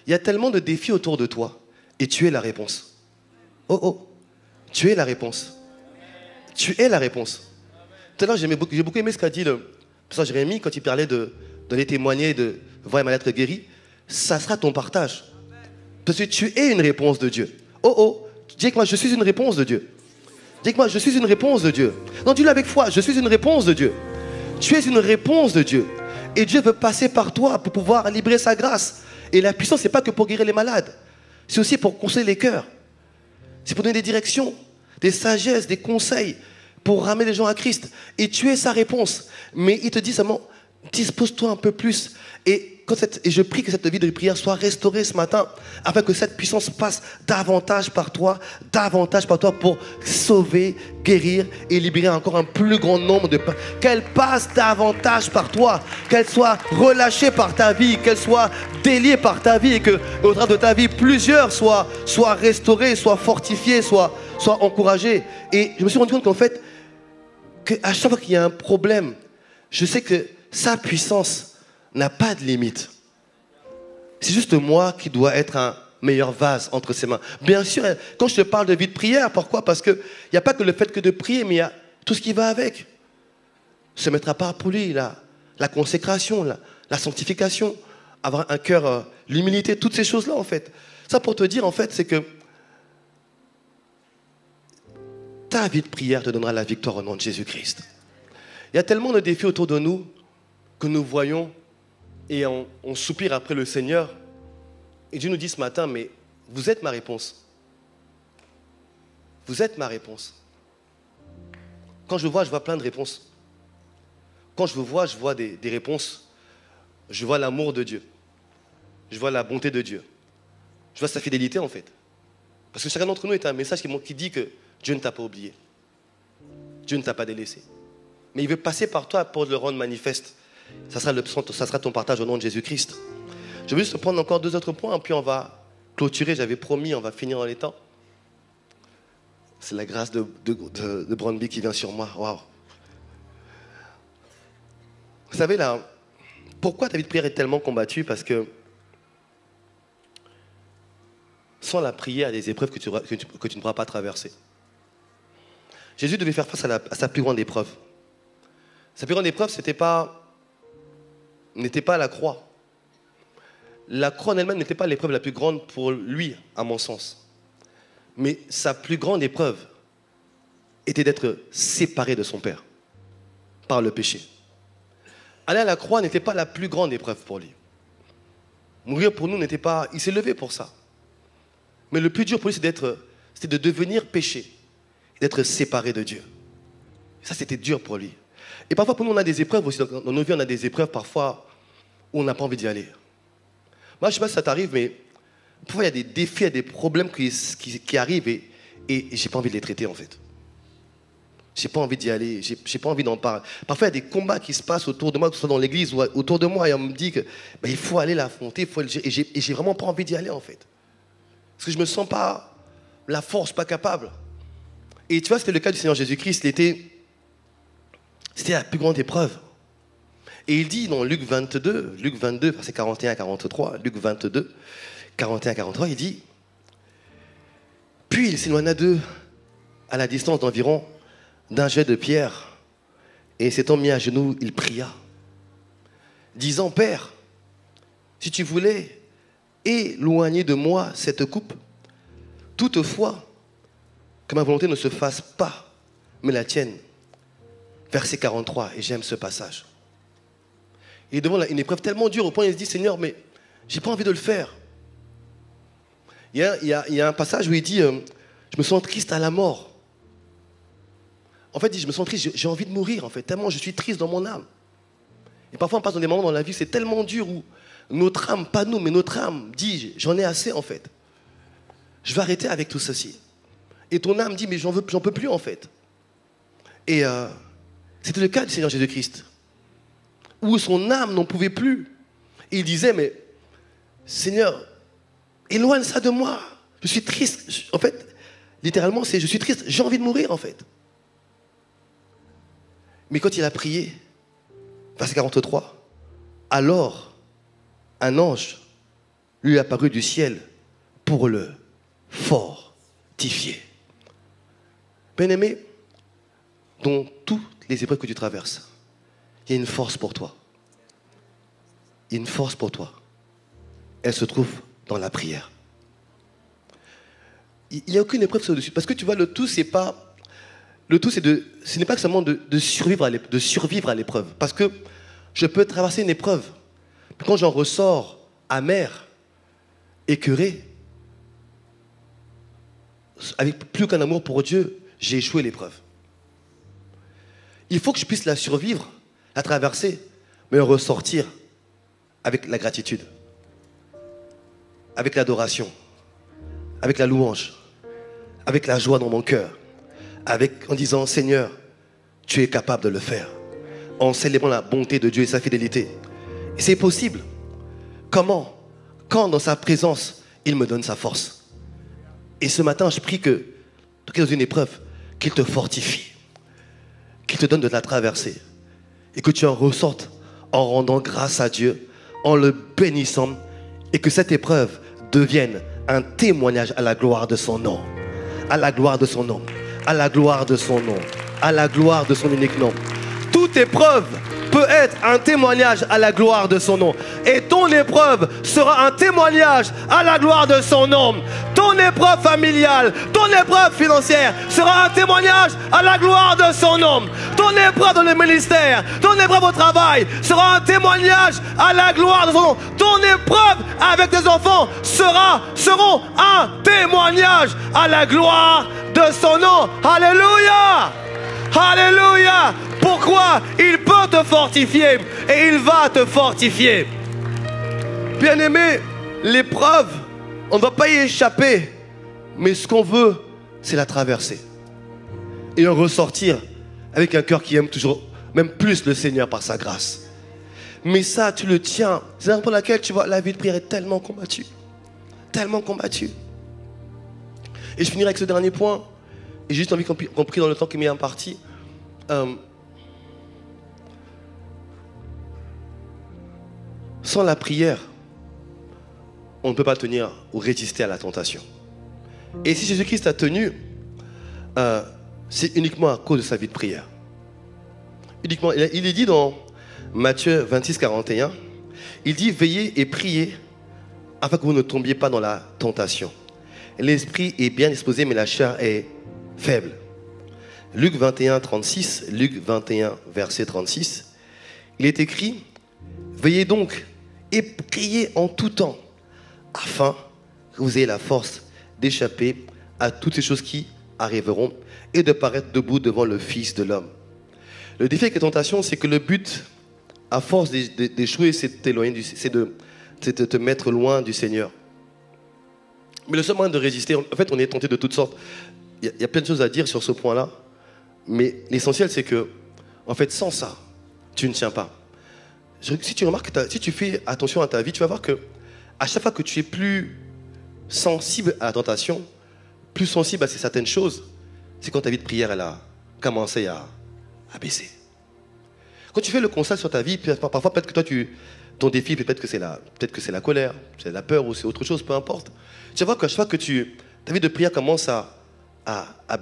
Il y a tellement de défis autour de toi et tu es la réponse. Oh oh, tu es la réponse. Tu es la réponse. Tout à l'heure, j'ai beaucoup aimé ce qu'a dit le pasteur Jérémie quand il parlait de donner témoigner, de voir ma lettre guérie. Ça sera ton partage. Parce que tu es une réponse de Dieu. Oh oh, dis avec moi, je suis une réponse de Dieu. Dis avec moi, je suis une réponse de Dieu. Non, dis-le avec foi, je suis une réponse de Dieu. Tu es une réponse de Dieu. Et Dieu veut passer par toi pour pouvoir libérer sa grâce. Et la puissance, ce n'est pas que pour guérir les malades. C'est aussi pour consoler les cœurs. C'est pour donner des directions, des sagesses, des conseils, pour ramener les gens à Christ. Et tu es sa réponse. Mais il te dit seulement, dispose-toi un peu plus. Et je prie que cette vie de prière soit restaurée ce matin, afin que cette puissance passe davantage par toi pour sauver, guérir et libérer encore un plus grand nombre de personnes. Qu'elle passe davantage par toi, qu'elle soit relâchée par ta vie, qu'elle soit déliée par ta vie et qu'au travers de ta vie, plusieurs soient restaurés, soient fortifiés, soient encouragés. Et je me suis rendu compte qu'en fait, qu'à chaque fois qu'il y a un problème, je sais que sa puissance n'a pas de limite. C'est juste moi qui dois être un meilleur vase entre ses mains. Bien sûr, quand je te parle de vie de prière, pourquoi? Parce qu'il n'y a pas que le fait que de prier, mais il y a tout ce qui va avec. Se mettre à part pour lui, la consécration, la sanctification, avoir un cœur, l'humilité, toutes ces choses-là, en fait. Ça, pour te dire, en fait, c'est que ta vie de prière te donnera la victoire au nom de Jésus-Christ. Il y a tellement de défis autour de nous que nous voyons et on soupire après le Seigneur. Et Dieu nous dit ce matin, mais vous êtes ma réponse. Vous êtes ma réponse. Quand je vois plein de réponses. Quand je vois des réponses. Je vois l'amour de Dieu. Je vois la bonté de Dieu. Je vois sa fidélité en fait. Parce que chacun d'entre nous est un message qui dit que Dieu ne t'a pas oublié. Dieu ne t'a pas délaissé. Mais il veut passer par toi pour le rendre manifeste. Ça sera ton partage au nom de Jésus-Christ. Je vais juste prendre encore 2 autres points, puis on va clôturer. J'avais promis, on va finir dans les temps. C'est la grâce de Brandby qui vient sur moi. Waouh. Vous savez, là, pourquoi ta vie de prière est tellement combattue? Parce que sans la prière, il y a des épreuves que tu ne pourras pas traverser. Jésus devait faire face à sa plus grande épreuve. Sa plus grande épreuve, n'était pas la croix. La croix en elle-même n'était pas l'épreuve la plus grande pour lui, à mon sens. Mais sa plus grande épreuve était d'être séparé de son Père par le péché. Aller à la croix n'était pas la plus grande épreuve pour lui. Mourir pour nous n'était pas... Il s'est levé pour ça. Mais le plus dur pour lui, c'était de devenir péché, d'être séparé de Dieu. Ça, c'était dur pour lui. Et parfois, pour nous, on a des épreuves aussi. Dans nos vies, on a des épreuves parfois où on n'a pas envie d'y aller. Moi, je ne sais pas si ça t'arrive, mais parfois, il y a des défis, il y a des problèmes qui arrivent et je n'ai pas envie de les traiter, en fait. J'ai pas envie d'y aller, j'ai pas envie d'en parler. Parfois, il y a des combats qui se passent autour de moi, que ce soit dans l'église ou autour de moi, et on me dit que il faut aller l'affronter, et j'ai vraiment pas envie d'y aller, en fait. Parce que je me sens pas la force, pas capable. Et tu vois, c'était le cas du Seigneur Jésus-Christ, c'était la plus grande épreuve. Et il dit dans Luc 22, verset 41 à 43, Luc 22, 41 à 43, il dit, puis il s'éloigna d'eux à la distance d'environ d'un jet de pierre, et s'étant mis à genoux, il pria, disant, Père, si tu voulais éloigner de moi cette coupe, toutefois, que ma volonté ne se fasse pas, mais la tienne. Verset 43, et j'aime ce passage. Il est devant une épreuve tellement dure au point où il se dit, Seigneur, mais j'ai pas envie de le faire. Il y a un passage où il dit, je me sens triste à la mort. En fait, il dit, je me sens triste, j'ai envie de mourir, en fait, tellement je suis triste dans mon âme. Et parfois, on passe dans des moments dans la vie, c'est tellement dur où notre âme, pas nous, mais notre âme dit, j'en ai assez, en fait. Je vais arrêter avec tout ceci. Et ton âme dit, mais j'en peux plus, en fait. Et c'était le cas du Seigneur Jésus-Christ, où son âme n'en pouvait plus. Et il disait, mais Seigneur, éloigne ça de moi. Je suis triste. En fait, littéralement, c'est je suis triste, j'ai envie de mourir, en fait. Mais quand il a prié, verset 43, alors un ange lui est apparu du ciel pour le fortifier. Bien-aimé, dans toutes les épreuves que tu traverses, il y a une force pour toi. Il y a une force pour toi. Elle se trouve dans la prière. Il n'y a aucune épreuve sur-dessus. Parce que tu vois, le tout, c'est pas... Le tout, ce n'est pas seulement de survivre à l'épreuve. Parce que je peux traverser une épreuve. Quand j'en ressors amer, écœuré, avec plus qu'un amour pour Dieu, j'ai échoué l'épreuve. Il faut que je puisse la survivre, la traverser, mais en ressortir avec la gratitude, avec l'adoration, avec la louange, avec la joie dans mon cœur. En disant, Seigneur, tu es capable de le faire. En célébrant la bonté de Dieu et sa fidélité. Et c'est possible. Comment? Quand dans sa présence, il me donne sa force. Et ce matin, je prie que, dans une épreuve, qu'il te fortifie. Qu'il te donne de la traverser. Et que tu en ressortes en rendant grâce à Dieu, en le bénissant. Et que cette épreuve devienne un témoignage à la gloire de son nom. À la gloire de son nom. À la gloire de son nom, à la gloire de son unique nom. Toute épreuve peut être un témoignage à la gloire de son nom. Et ton épreuve sera un témoignage à la gloire de son nom. Ton épreuve familiale, ton épreuve financière sera un témoignage à la gloire de son nom. Ton épreuve dans le ministère, ton épreuve au travail sera un témoignage à la gloire de son nom. Ton épreuve avec tes enfants seront un témoignage à la gloire de son nom. Alléluia! Alléluia! Pourquoi? Il peut te fortifier et il va te fortifier. Bien-aimé, l'épreuve, on ne va pas y échapper. Mais ce qu'on veut, c'est la traverser. Et en ressortir avec un cœur qui aime toujours, même plus le Seigneur par sa grâce. Mais ça, tu le tiens. C'est la raison pour laquelle tu vois, la vie de prière est tellement combattue. Tellement combattue. Et je finirai avec ce dernier point. Et j'ai juste envie qu'on prie dans le temps qui m'est imparti. Sans la prière, on ne peut pas tenir ou résister à la tentation. Et si Jésus-Christ a tenu, c'est uniquement à cause de sa vie de prière. Uniquement, il est dit dans Matthieu 26, 41, il dit « Veillez et priez afin que vous ne tombiez pas dans la tentation. L'esprit est bien disposé, mais la chair est faible. » Luc 21, 36, Luc 21, verset 36, il est écrit « Veillez donc et priez en tout temps, afin que vous ayez la force d'échapper à toutes ces choses qui arriveront et de paraître debout devant le Fils de l'homme. » Le défi avec la tentation, c'est que le but, à force d'échouer, c'est de t'éloigner, c'est de te mettre loin du Seigneur. Mais le seul moyen de résister, en fait, on est tenté de toutes sortes. Il y a plein de choses à dire sur ce point-là. Mais l'essentiel, c'est que, en fait, sans ça, tu ne tiens pas. Si tu remarques, si tu fais attention à ta vie, tu vas voir que à chaque fois que tu es plus sensible à la tentation, plus sensible à certaines choses, c'est quand ta vie de prière, elle a commencé à baisser. Quand tu fais le constat sur ta vie, parfois peut-être que toi, ton défi, peut-être que c'est la colère, c'est la peur ou c'est autre chose, peu importe. Tu vas voir qu'à chaque fois que ta vie de prière commence à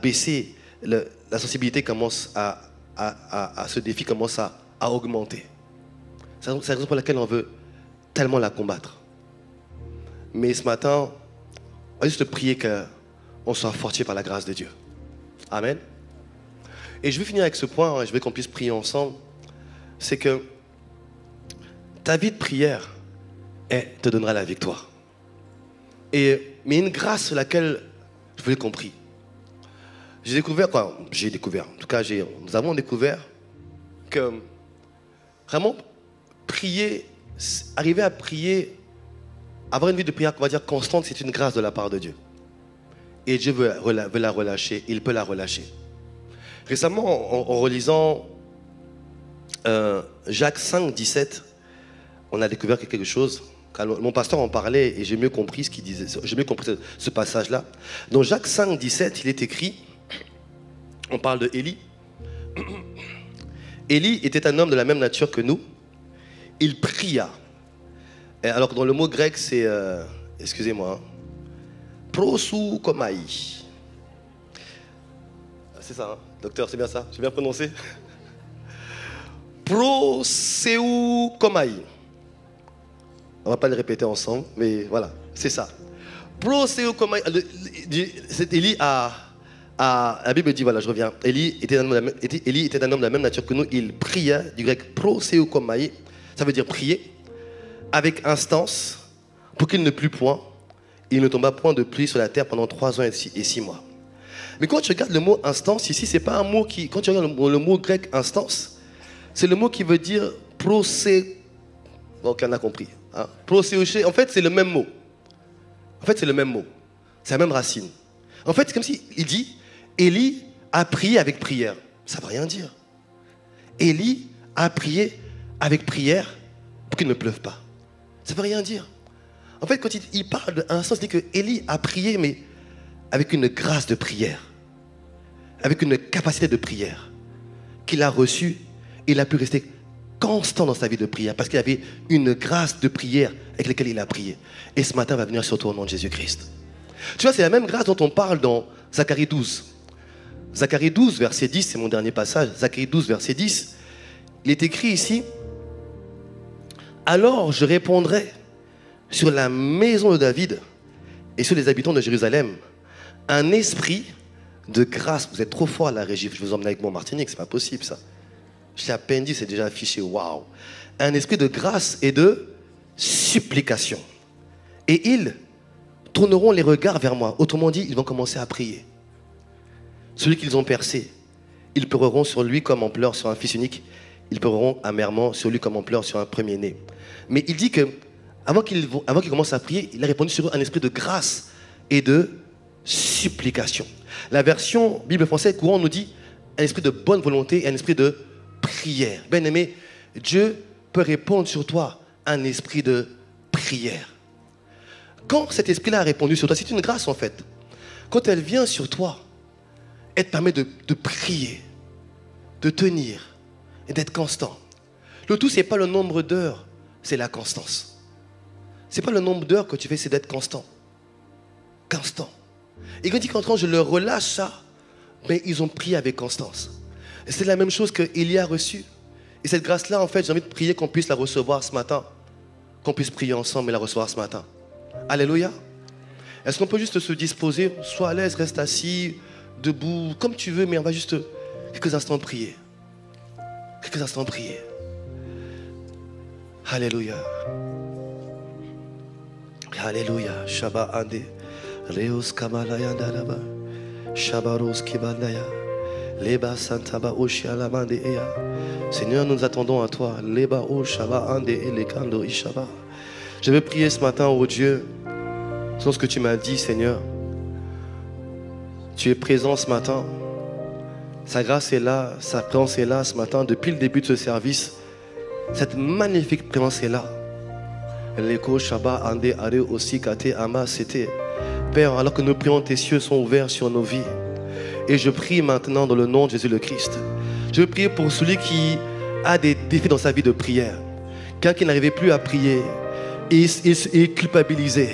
baisser, la sensibilité commence ce défi commence à augmenter. C'est la raison pour laquelle on veut tellement la combattre. Mais ce matin, on va juste prier qu'on soit fortifié par la grâce de Dieu. Amen. Et je vais finir avec ce point, je veux qu'on puisse prier ensemble. C'est que ta vie de prière te donnera la victoire. Mais une grâce sur laquelle je l'ai compris. En tout cas, nous avons découvert que vraiment arriver à prier, avoir une vie de prière, on va dire constante, c'est une grâce de la part de Dieu. Et Dieu veut la relâcher, il peut la relâcher. Récemment, en relisant Jacques 5, 17, on a découvert quelque chose. Mon pasteur en parlait et j'ai mieux compris ce qu'il disait. J'ai mieux compris ce passage-là. Dans Jacques 5, 17, il est écrit, on parle de Élie. Élie était un homme de la même nature que nous. Il pria. Et alors que dans le mot grec, c'est, excusez-moi, prosoukomai. C'est ça, hein, docteur, c'est bien ça? J'ai bien prononcé? Proseukomai. On ne va pas le répéter ensemble, mais voilà, c'est ça. Proseukomai. Élie la Bible dit, voilà, je reviens. Élie était un homme de la même nature que nous. Il pria, du grec proseukomai, ça veut dire prier, avec instance, pour qu'il ne plût point. Il ne tomba point de pluie sur la terre pendant 3 ans et 6 mois. Mais quand tu regardes le mot instance, ici, c'est pas un mot qui... Quand tu regardes le mot grec instance, c'est le mot qui veut dire prosé... Ok, on a compris. Hein? Proséoché, en fait, c'est le même mot. C'est la même racine. En fait, c'est comme s'il dit, Élie a prié avec prière. Ça ne veut rien dire. Élie a prié avec prière pour qu'il ne pleuve pas. Ça ne veut rien dire. En fait, quand il parle d'un sens, il dit que Élie a prié, mais avec une grâce de prière, avec une capacité de prière qu'il a reçue. Il a pu rester constant dans sa vie de prière parce qu'il avait une grâce de prière avec laquelle il a prié. Et ce matin va venir sur toi au nom de Jésus-Christ. Tu vois, c'est la même grâce dont on parle dans Zacharie 12. Zacharie 12, verset 10, c'est mon dernier passage. Zacharie 12, verset 10. Il est écrit ici, « Alors je répondrai sur la maison de David et sur les habitants de Jérusalem un esprit de grâce. » Vous êtes trop fort à la régie, je vous emmène avec mon Martinique, c'est pas possible ça. Je l'ai à peine dit, c'est déjà affiché, waouh. Un esprit de grâce et de supplication. Et ils tourneront les regards vers moi. Autrement dit, ils vont commencer à prier. Celui qu'ils ont percé, ils pleureront sur lui comme on pleure sur un fils unique. Ils pleureront amèrement sur lui comme on pleure sur un premier-né. Mais il dit que avant qu'ils commencent à prier, il a répondu sur eux un esprit de grâce et de supplication. La version Bible française courante nous dit un esprit de bonne volonté et un esprit de prière. Bien aimé, Dieu peut répondre sur toi un esprit de prière. Quand cet esprit-là a répondu sur toi, c'est une grâce en fait. Quand elle vient sur toi, elle te permet de prier, de tenir et d'être constant. Le tout, ce n'est pas le nombre d'heures, c'est la constance. Ce n'est pas le nombre d'heures que tu fais, c'est d'être constant. Constant. Et quand il dit qu'entrant, je leur relâche ça, mais ils ont prié avec constance. Et c'est la même chose qu'Élie a reçue. Et cette grâce-là, en fait, j'ai envie de prier qu'on puisse la recevoir ce matin. Qu'on puisse prier ensemble et la recevoir ce matin. Alléluia. Est-ce qu'on peut juste se disposer, sois à l'aise, reste assis, debout, comme tu veux, mais on va juste quelques instants prier. Quelques instants prier. Alléluia. Alléluia. Shabbat Ande. Reos Kamalayanda Laba. Shabaros Kibandaya. Leba Santaba Oshialamande Eya. Seigneur, nous attendons à toi. Leba O Shaba Ande Elekando Ishaba. Je vais prier ce matin, oh Dieu, sur ce que tu m'as dit, Seigneur. Tu es présent ce matin. Sa grâce est là, sa présence est là ce matin, depuis le début de ce service. Cette magnifique présence est là. L'écho Shabbat Ande Are aussi Kate Ama c'était. Père, alors que nous prions, tes cieux sont ouverts sur nos vies. Et je prie maintenant dans le nom de Jésus le Christ. Je prie pour celui qui a des défis dans sa vie de prière. Quelqu'un qui n'arrivait plus à prier. Et est culpabilisé.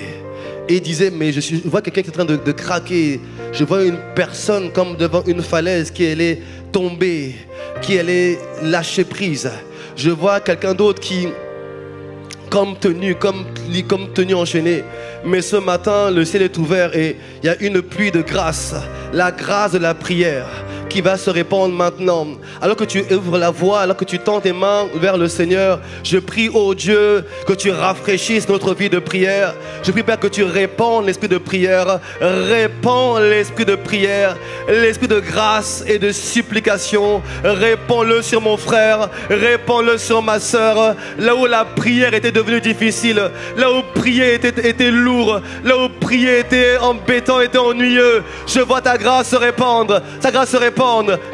Et il disait, mais je vois quelqu'un qui est en train de craquer. Je vois une personne comme devant une falaise qui allait tomber, qui allait lâcher prise. Je vois quelqu'un d'autre qui, comme tenu enchaîné. Mais ce matin, le ciel est ouvert et il y a une pluie de grâce. La grâce de la prière qui va se répandre maintenant. Alors que tu ouvres la voie, alors que tu tends tes mains vers le Seigneur, je prie, oh Dieu, que tu rafraîchisses notre vie de prière. Je prie, Père, que tu répandes l'esprit de prière. Répands l'esprit de prière, l'esprit de grâce et de supplication. Répands-le sur mon frère, répands-le sur ma soeur. Là où la prière était devenue difficile, là où prier était lourd, là où prier était embêtant, était ennuyeux, je vois ta grâce se répandre. Ta grâce se répand.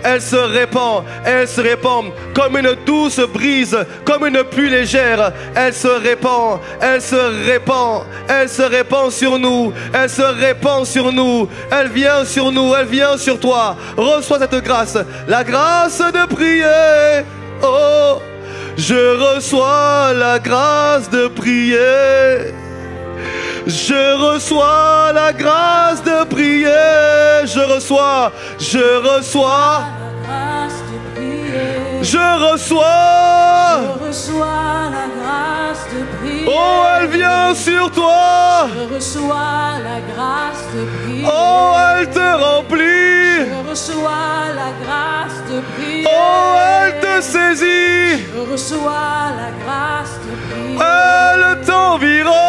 Elle se répand comme une douce brise, comme une pluie légère. Elle se répand, elle se répand, elle se répand sur nous, elle se répand sur nous, elle vient sur nous, elle vient sur toi. Reçois cette grâce, la grâce de prier. Oh, je reçois la grâce de prier. Je reçois la grâce de prier. Je reçois la grâce de prier. Je reçois la grâce de prier. Oh, elle vient sur toi. Je reçois la grâce de prier. Oh, elle te remplit. Je reçois la grâce de prier. Oh, elle te saisit. Je reçois la grâce de prier. Elle t'environne.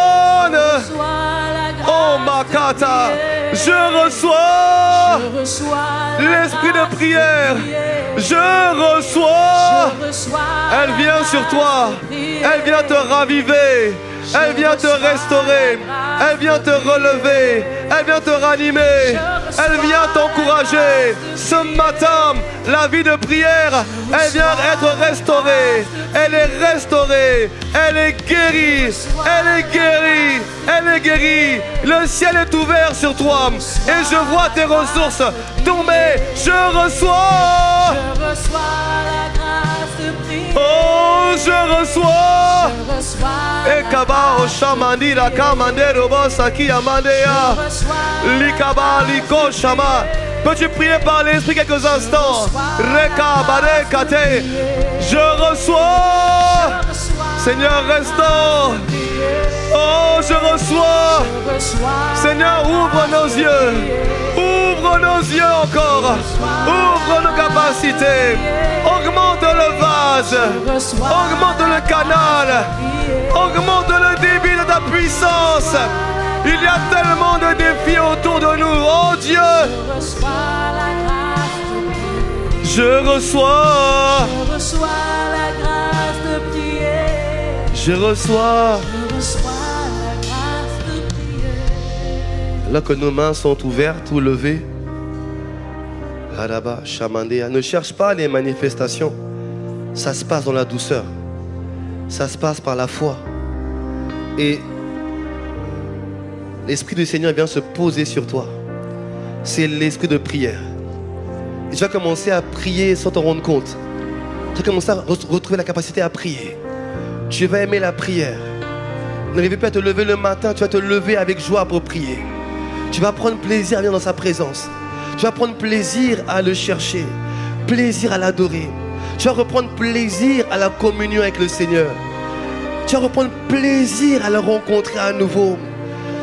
Oh Makata, je reçois l'esprit de prière. Je reçois. Elle vient sur toi. Elle vient te raviver. Elle vient te restaurer. Elle vient te relever. Elle vient te ranimer. Elle vient t'encourager. Ce matin, la vie de prière, elle vient être restaurée. Elle est restaurée. Elle est guérie. Elle est guérie. Elle est guérie. Le ciel est ouvert sur toi. Et je vois tes ressources tomber. Je reçois. Je reçois la grâce de prière. Oh, je reçois. Et Kabao Shamandi la Kamandero Bosaki Amandea. Likaba Liko Shama. Peux-tu prier par l'esprit quelques instants? Reka Barekate. Je reçois. Seigneur, restaure. Oh, je reçois. Seigneur, ouvre nos yeux. Ouvre nos yeux encore. Ouvre nos capacités. Augmente le vase. Augmente le canal. Augmente le débit de ta puissance. Il y a tellement de défis autour de nous. Oh Dieu. Je reçois. Je reçois la grâce de prière. Je reçois. Je reçois la grâce de prière. Là que nos mains sont ouvertes ou levées. Là-bas, Chamandéa. Ne cherche pas les manifestations. Ça se passe dans la douceur. Ça se passe par la foi. Et l'Esprit du Seigneur vient se poser sur toi. C'est l'esprit de prière. Et tu vas commencer à prier sans t'en rendre compte. Tu vas commencer à retrouver la capacité à prier. Tu vas aimer la prière. N'arrivez pas à te lever le matin, tu vas te lever avec joie pour prier. Tu vas prendre plaisir à venir dans sa présence. Tu vas prendre plaisir à le chercher. Plaisir à l'adorer. Tu vas reprendre plaisir à la communion avec le Seigneur. Tu vas reprendre plaisir à le rencontrer à nouveau.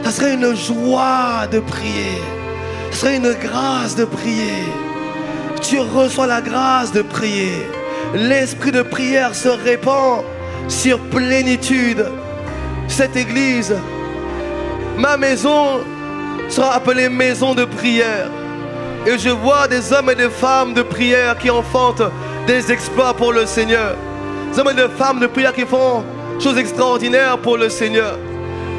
Ça serait une joie de prier. Ça serait une grâce de prier. Tu reçois la grâce de prier. L'esprit de prière se répand sur plénitude. Cette église, ma maison sera appelée maison de prière. Et je vois des hommes et des femmes de prière qui enfantent des exploits pour le Seigneur. Des hommes et des femmes de prière qui font choses extraordinaires pour le Seigneur.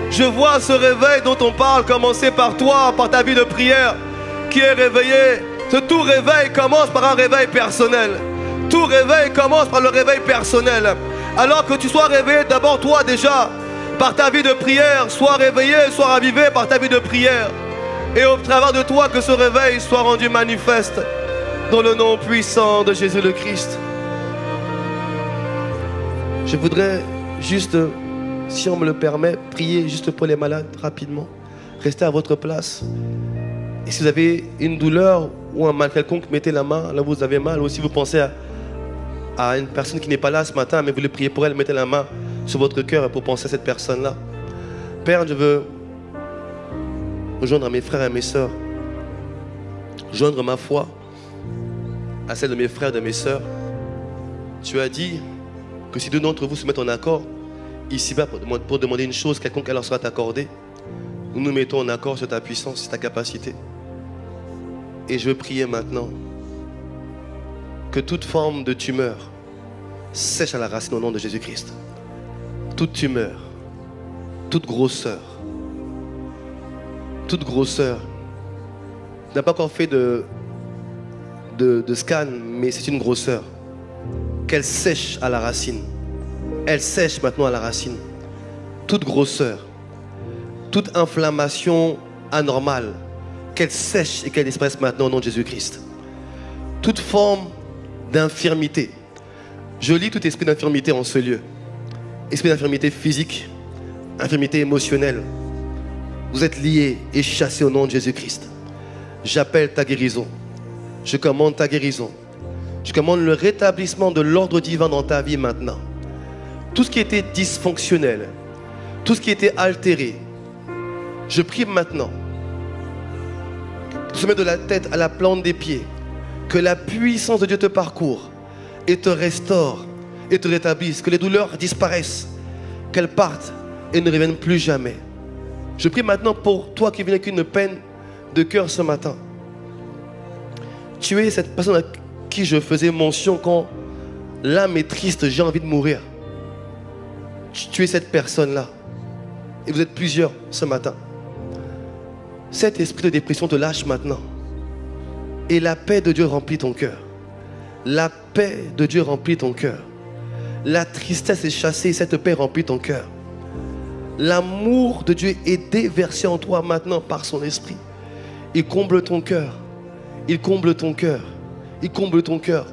Je vois ce réveil dont on parle commencer par toi, par ta vie de prière qui est réveillée. Ce tout réveil commence par un réveil personnel. Tout réveil commence par le réveil personnel. Alors que tu sois réveillé d'abord toi déjà, par ta vie de prière, sois réveillé, sois ravivé par ta vie de prière. Et au travers de toi, que ce réveil soit rendu manifeste dans le nom puissant de Jésus le Christ. Je voudrais juste, si on me le permet, prier juste pour les malades rapidement. Restez à votre place. Et si vous avez une douleur ou un mal quelconque, mettez la main là où vous avez mal. Ou si vous pensez à une personne qui n'est pas là ce matin, mais vous voulez prier pour elle, mettez la main sur votre cœur pour penser à cette personne-là. Père, je veux rejoindre mes frères et mes sœurs, joindre ma foi à celle de mes frères et de mes sœurs. Tu as dit que si deux d'entre vous se mettent en accord, ici-bas pour demander une chose, quelconque elle leur sera accordée. Nous nous mettons en accord sur ta puissance, sur ta capacité. Et je veux prier maintenant que toute forme de tumeur sèche à la racine au nom de Jésus-Christ. Toute tumeur, toute grosseur n'a pas encore fait de scan, mais c'est une grosseur. Qu'elle sèche à la racine. Elle sèche maintenant à la racine. Toute grosseur, toute inflammation anormale, qu'elle sèche et qu'elle disparaisse maintenant au nom de Jésus-Christ. Toute forme d'infirmité. Je lis tout esprit d'infirmité en ce lieu. Esprit d'infirmité physique, infirmité émotionnelle. Vous êtes liés et chassés au nom de Jésus-Christ. J'appelle ta guérison. Je commande ta guérison. Je commande le rétablissement de l'ordre divin dans ta vie maintenant. Tout ce qui était dysfonctionnel, tout ce qui était altéré, je prie maintenant, du sommet de la tête à la plante des pieds, que la puissance de Dieu te parcourt et te restaure et te rétablisse, que les douleurs disparaissent, qu'elles partent et ne reviennent plus jamais. Je prie maintenant pour toi qui viens avec une peine de cœur ce matin. Tu es cette personne à qui je faisais mention quand l'âme est triste, j'ai envie de mourir. Tu es cette personne-là. Et vous êtes plusieurs ce matin. Cet esprit de dépression te lâche maintenant. Et la paix de Dieu remplit ton cœur. La paix de Dieu remplit ton cœur. La tristesse est chassée et cette paix remplit ton cœur. L'amour de Dieu est déversé en toi maintenant par son esprit. Il comble ton cœur. Il comble ton cœur. Il comble ton cœur.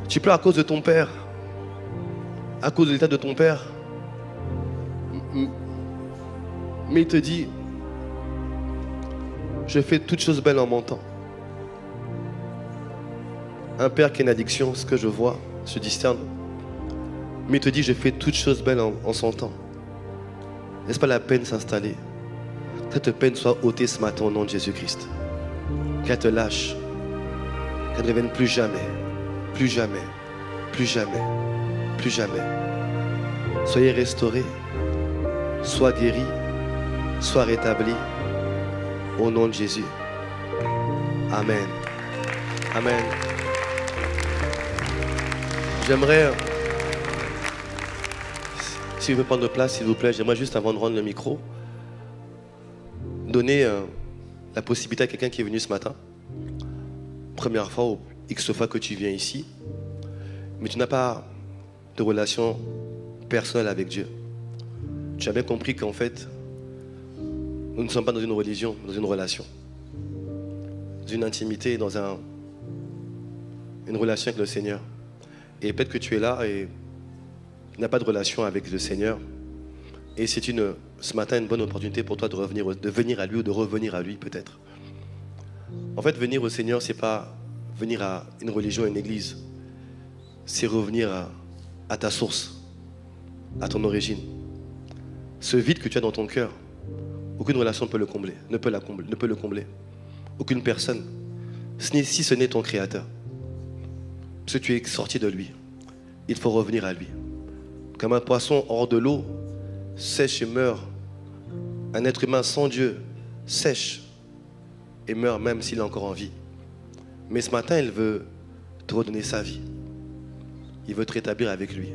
Tu pleures à cause de ton père. À cause de l'état de ton père. Mais il te dit, je fais toutes choses belles en mon temps. Un père qui a une addiction, ce que je vois, se discerne. Mais il te dit, je fais toutes choses belles en son temps. Laisse pas la peine s'installer. Que cette peine soit ôtée ce matin au nom de Jésus-Christ. Qu'elle te lâche. Qu'elle ne revienne plus jamais. Plus jamais. Plus jamais. Plus jamais. Soyez restaurés. Sois guéris. Sois rétablis. Au nom de Jésus. Amen. Amen. J'aimerais, si vous pouvez prendre place, s'il vous plaît, j'aimerais juste, avant de rendre le micro, donner la possibilité à quelqu'un qui est venu ce matin, première fois ou X fois que tu viens ici, mais tu n'as pas de relation personnelle avec Dieu. Tu as bien compris qu'en fait, nous ne sommes pas dans une religion, dans une relation, dans une intimité, dans une relation avec le Seigneur. Et peut-être que tu es là et tu n'as pas de relation avec le Seigneur. Et c'est ce matin une bonne opportunité pour toi de venir à lui ou de revenir à lui peut-être. En fait, venir au Seigneur, ce n'est pas venir à une religion, à une église. C'est revenir à ta source, à ton origine. Ce vide que tu as dans ton cœur, aucune relation peut le combler, ne peut le combler. Aucune personne, si ce n'est ton Créateur. Parce que tu es sorti de lui. Il faut revenir à lui. Comme un poisson hors de l'eau, sèche et meurt. Un être humain sans Dieu sèche et meurt même s'il est encore en vie. Mais ce matin, il veut te redonner sa vie. Il veut te rétablir avec lui.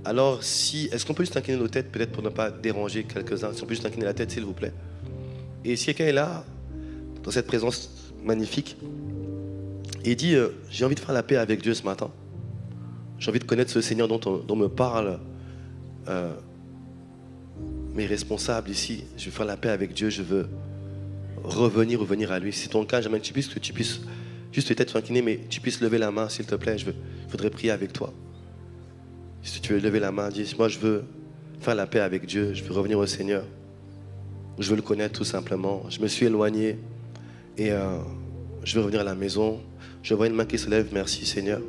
Alors, est-ce qu'on peut juste incliner nos têtes, peut-être pour ne pas déranger quelques-uns? Si on peut juste incliner la tête, s'il vous plaît. Et si quelqu'un est là, dans cette présence magnifique, et il dit, j'ai envie de faire la paix avec Dieu ce matin. J'ai envie de connaître ce Seigneur dont me parlent mes responsables ici. Je veux faire la paix avec Dieu, je veux revenir à lui. Si c'est ton cas, j'aimerais que tu puisses juste peut-être t'incliner, mais tu puisses lever la main, s'il te plaît. Je voudrais prier avec toi. Si tu veux lever la main, dis, moi je veux faire la paix avec Dieu, je veux revenir au Seigneur. Je veux le connaître tout simplement. Je me suis éloigné et je veux revenir à la maison. Je vois une main qui se lève, merci Seigneur.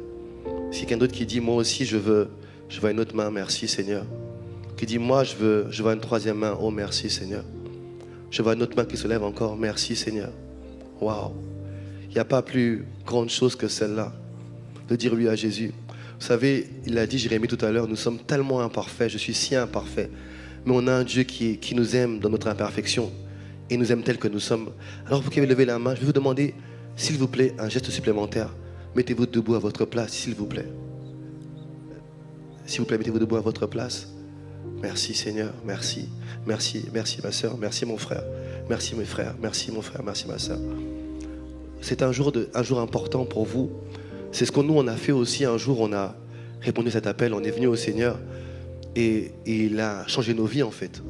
Si quelqu'un d'autre qui dit, moi aussi je vois une autre main, merci Seigneur. Qui dit, moi je vois une troisième main, oh merci Seigneur. Je vois une autre main qui se lève encore, merci Seigneur. Waouh. Il n'y a pas plus grande chose que celle-là, de dire oui à Jésus. Vous savez, il a dit, Jérémie tout à l'heure, nous sommes tellement imparfaits, je suis si imparfait. Mais on a un Dieu qui nous aime dans notre imperfection et nous aime tel que nous sommes. Alors vous qui avez levé la main, je vais vous demander, s'il vous plaît, un geste supplémentaire. Mettez-vous debout à votre place, s'il vous plaît. S'il vous plaît, mettez-vous debout à votre place. Merci Seigneur, merci. Merci, merci ma soeur, merci mon frère. Merci mes frères, merci mon frère, merci ma soeur. C'est un jour important pour vous. C'est ce que nous on a fait aussi un jour, on a répondu à cet appel, on est venu au Seigneur. Et il a changé nos vies en fait.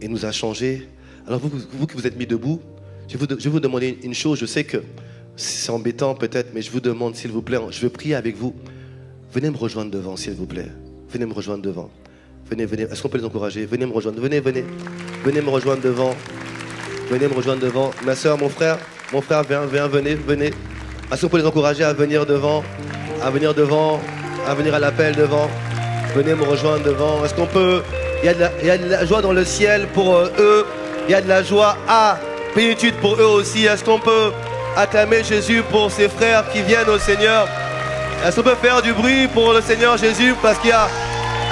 Il nous a changé. Alors vous qui vous êtes mis debout, je vais vous demander une chose. Je sais que c'est embêtant peut-être, mais je vous demande s'il vous plaît, je veux prier avec vous. Venez me rejoindre devant s'il vous plaît. Venez me rejoindre devant. Venez. Est-ce qu'on peut les encourager? Venez me rejoindre. Venez. Venez me rejoindre devant. Venez me rejoindre devant. Ma soeur, mon frère, venez. Est-ce qu'on peut les encourager à venir devant? À venir à l'appel devant. Venez me rejoindre devant. Est-ce qu'on peut... Il y a de la joie dans le ciel pour eux. Il y a de la joie à plénitude pour eux aussi. Est-ce qu'on peut acclamer Jésus pour ses frères qui viennent au Seigneur? Est-ce qu'on peut faire du bruit pour le Seigneur Jésus? Parce qu'il y a...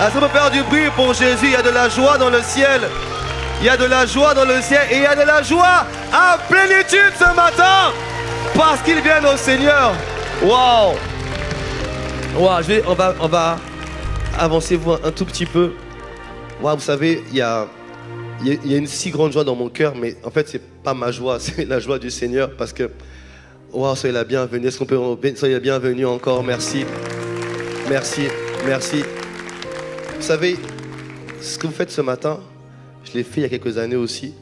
Est-ce qu'on peut faire du bruit pour Jésus? Il y a de la joie dans le ciel. Il y a de la joie dans le ciel. Et il y a de la joie à plénitude ce matin. Parce qu'ils viennent au Seigneur. Waouh! Waouh, on va... Avancez-vous un tout petit peu. Wow, vous savez, il y a une si grande joie dans mon cœur, mais en fait, c'est pas ma joie, c'est la joie du Seigneur, parce que, wow, soyez la bienvenue. Est-ce qu'on peut, soyez la bienvenue encore, merci. Merci. Vous savez, ce que vous faites ce matin, je l'ai fait il y a quelques années aussi,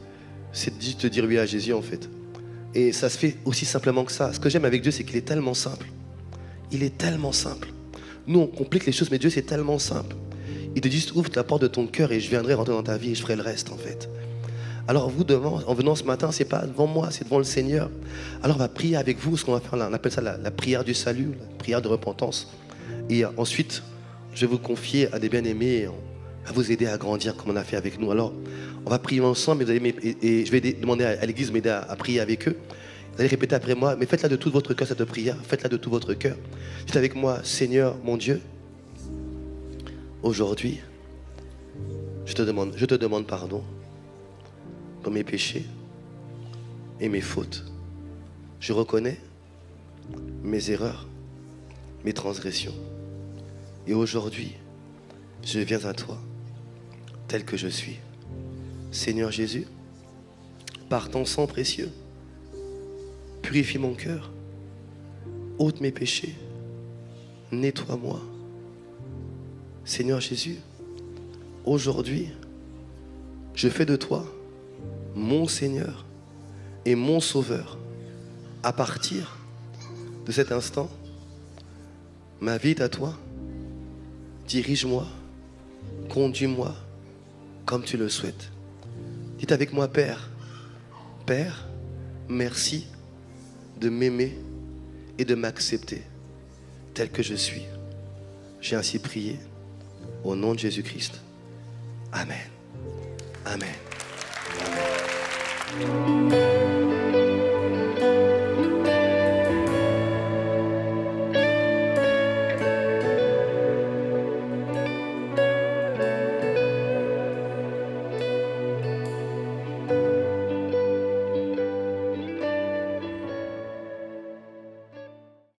c'est de dire oui à Jésus, en fait. Et ça se fait aussi simplement que ça. Ce que j'aime avec Dieu, c'est qu'il est tellement simple. Il est tellement simple. Nous, on complique les choses, mais Dieu, c'est tellement simple. Il te dit, ouvre la porte de ton cœur et je viendrai rentrer dans ta vie et je ferai le reste, en fait. Alors, vous, en venant ce matin, c'est pas devant moi, c'est devant le Seigneur. Alors, on va prier avec vous, ce qu'on va faire là. On appelle ça la prière du salut, la prière de repentance. Et ensuite, je vais vous confier à des bien-aimés, à vous aider à grandir comme on a fait avec nous. Alors, on va prier ensemble et je vais demander à l'église de m'aider à prier avec eux. Vous allez répéter après moi, mais faites-la de tout votre cœur cette prière. Faites-la de tout votre cœur. Dites avec moi, Seigneur, mon Dieu, aujourd'hui, je te demande pardon pour mes péchés et mes fautes. Je reconnais mes erreurs, mes transgressions. Et aujourd'hui, je viens à toi, tel que je suis. Seigneur Jésus, par ton sang précieux, purifie mon cœur, ôte mes péchés, nettoie-moi. Seigneur Jésus, aujourd'hui, je fais de toi mon Seigneur et mon Sauveur. À partir de cet instant, ma vie est à toi. Dirige-moi, conduis-moi comme tu le souhaites. Dites avec moi, Père. Père, merci de m'aimer et de m'accepter tel que je suis. J'ai ainsi prié au nom de Jésus-Christ. Amen. Amen. Amen.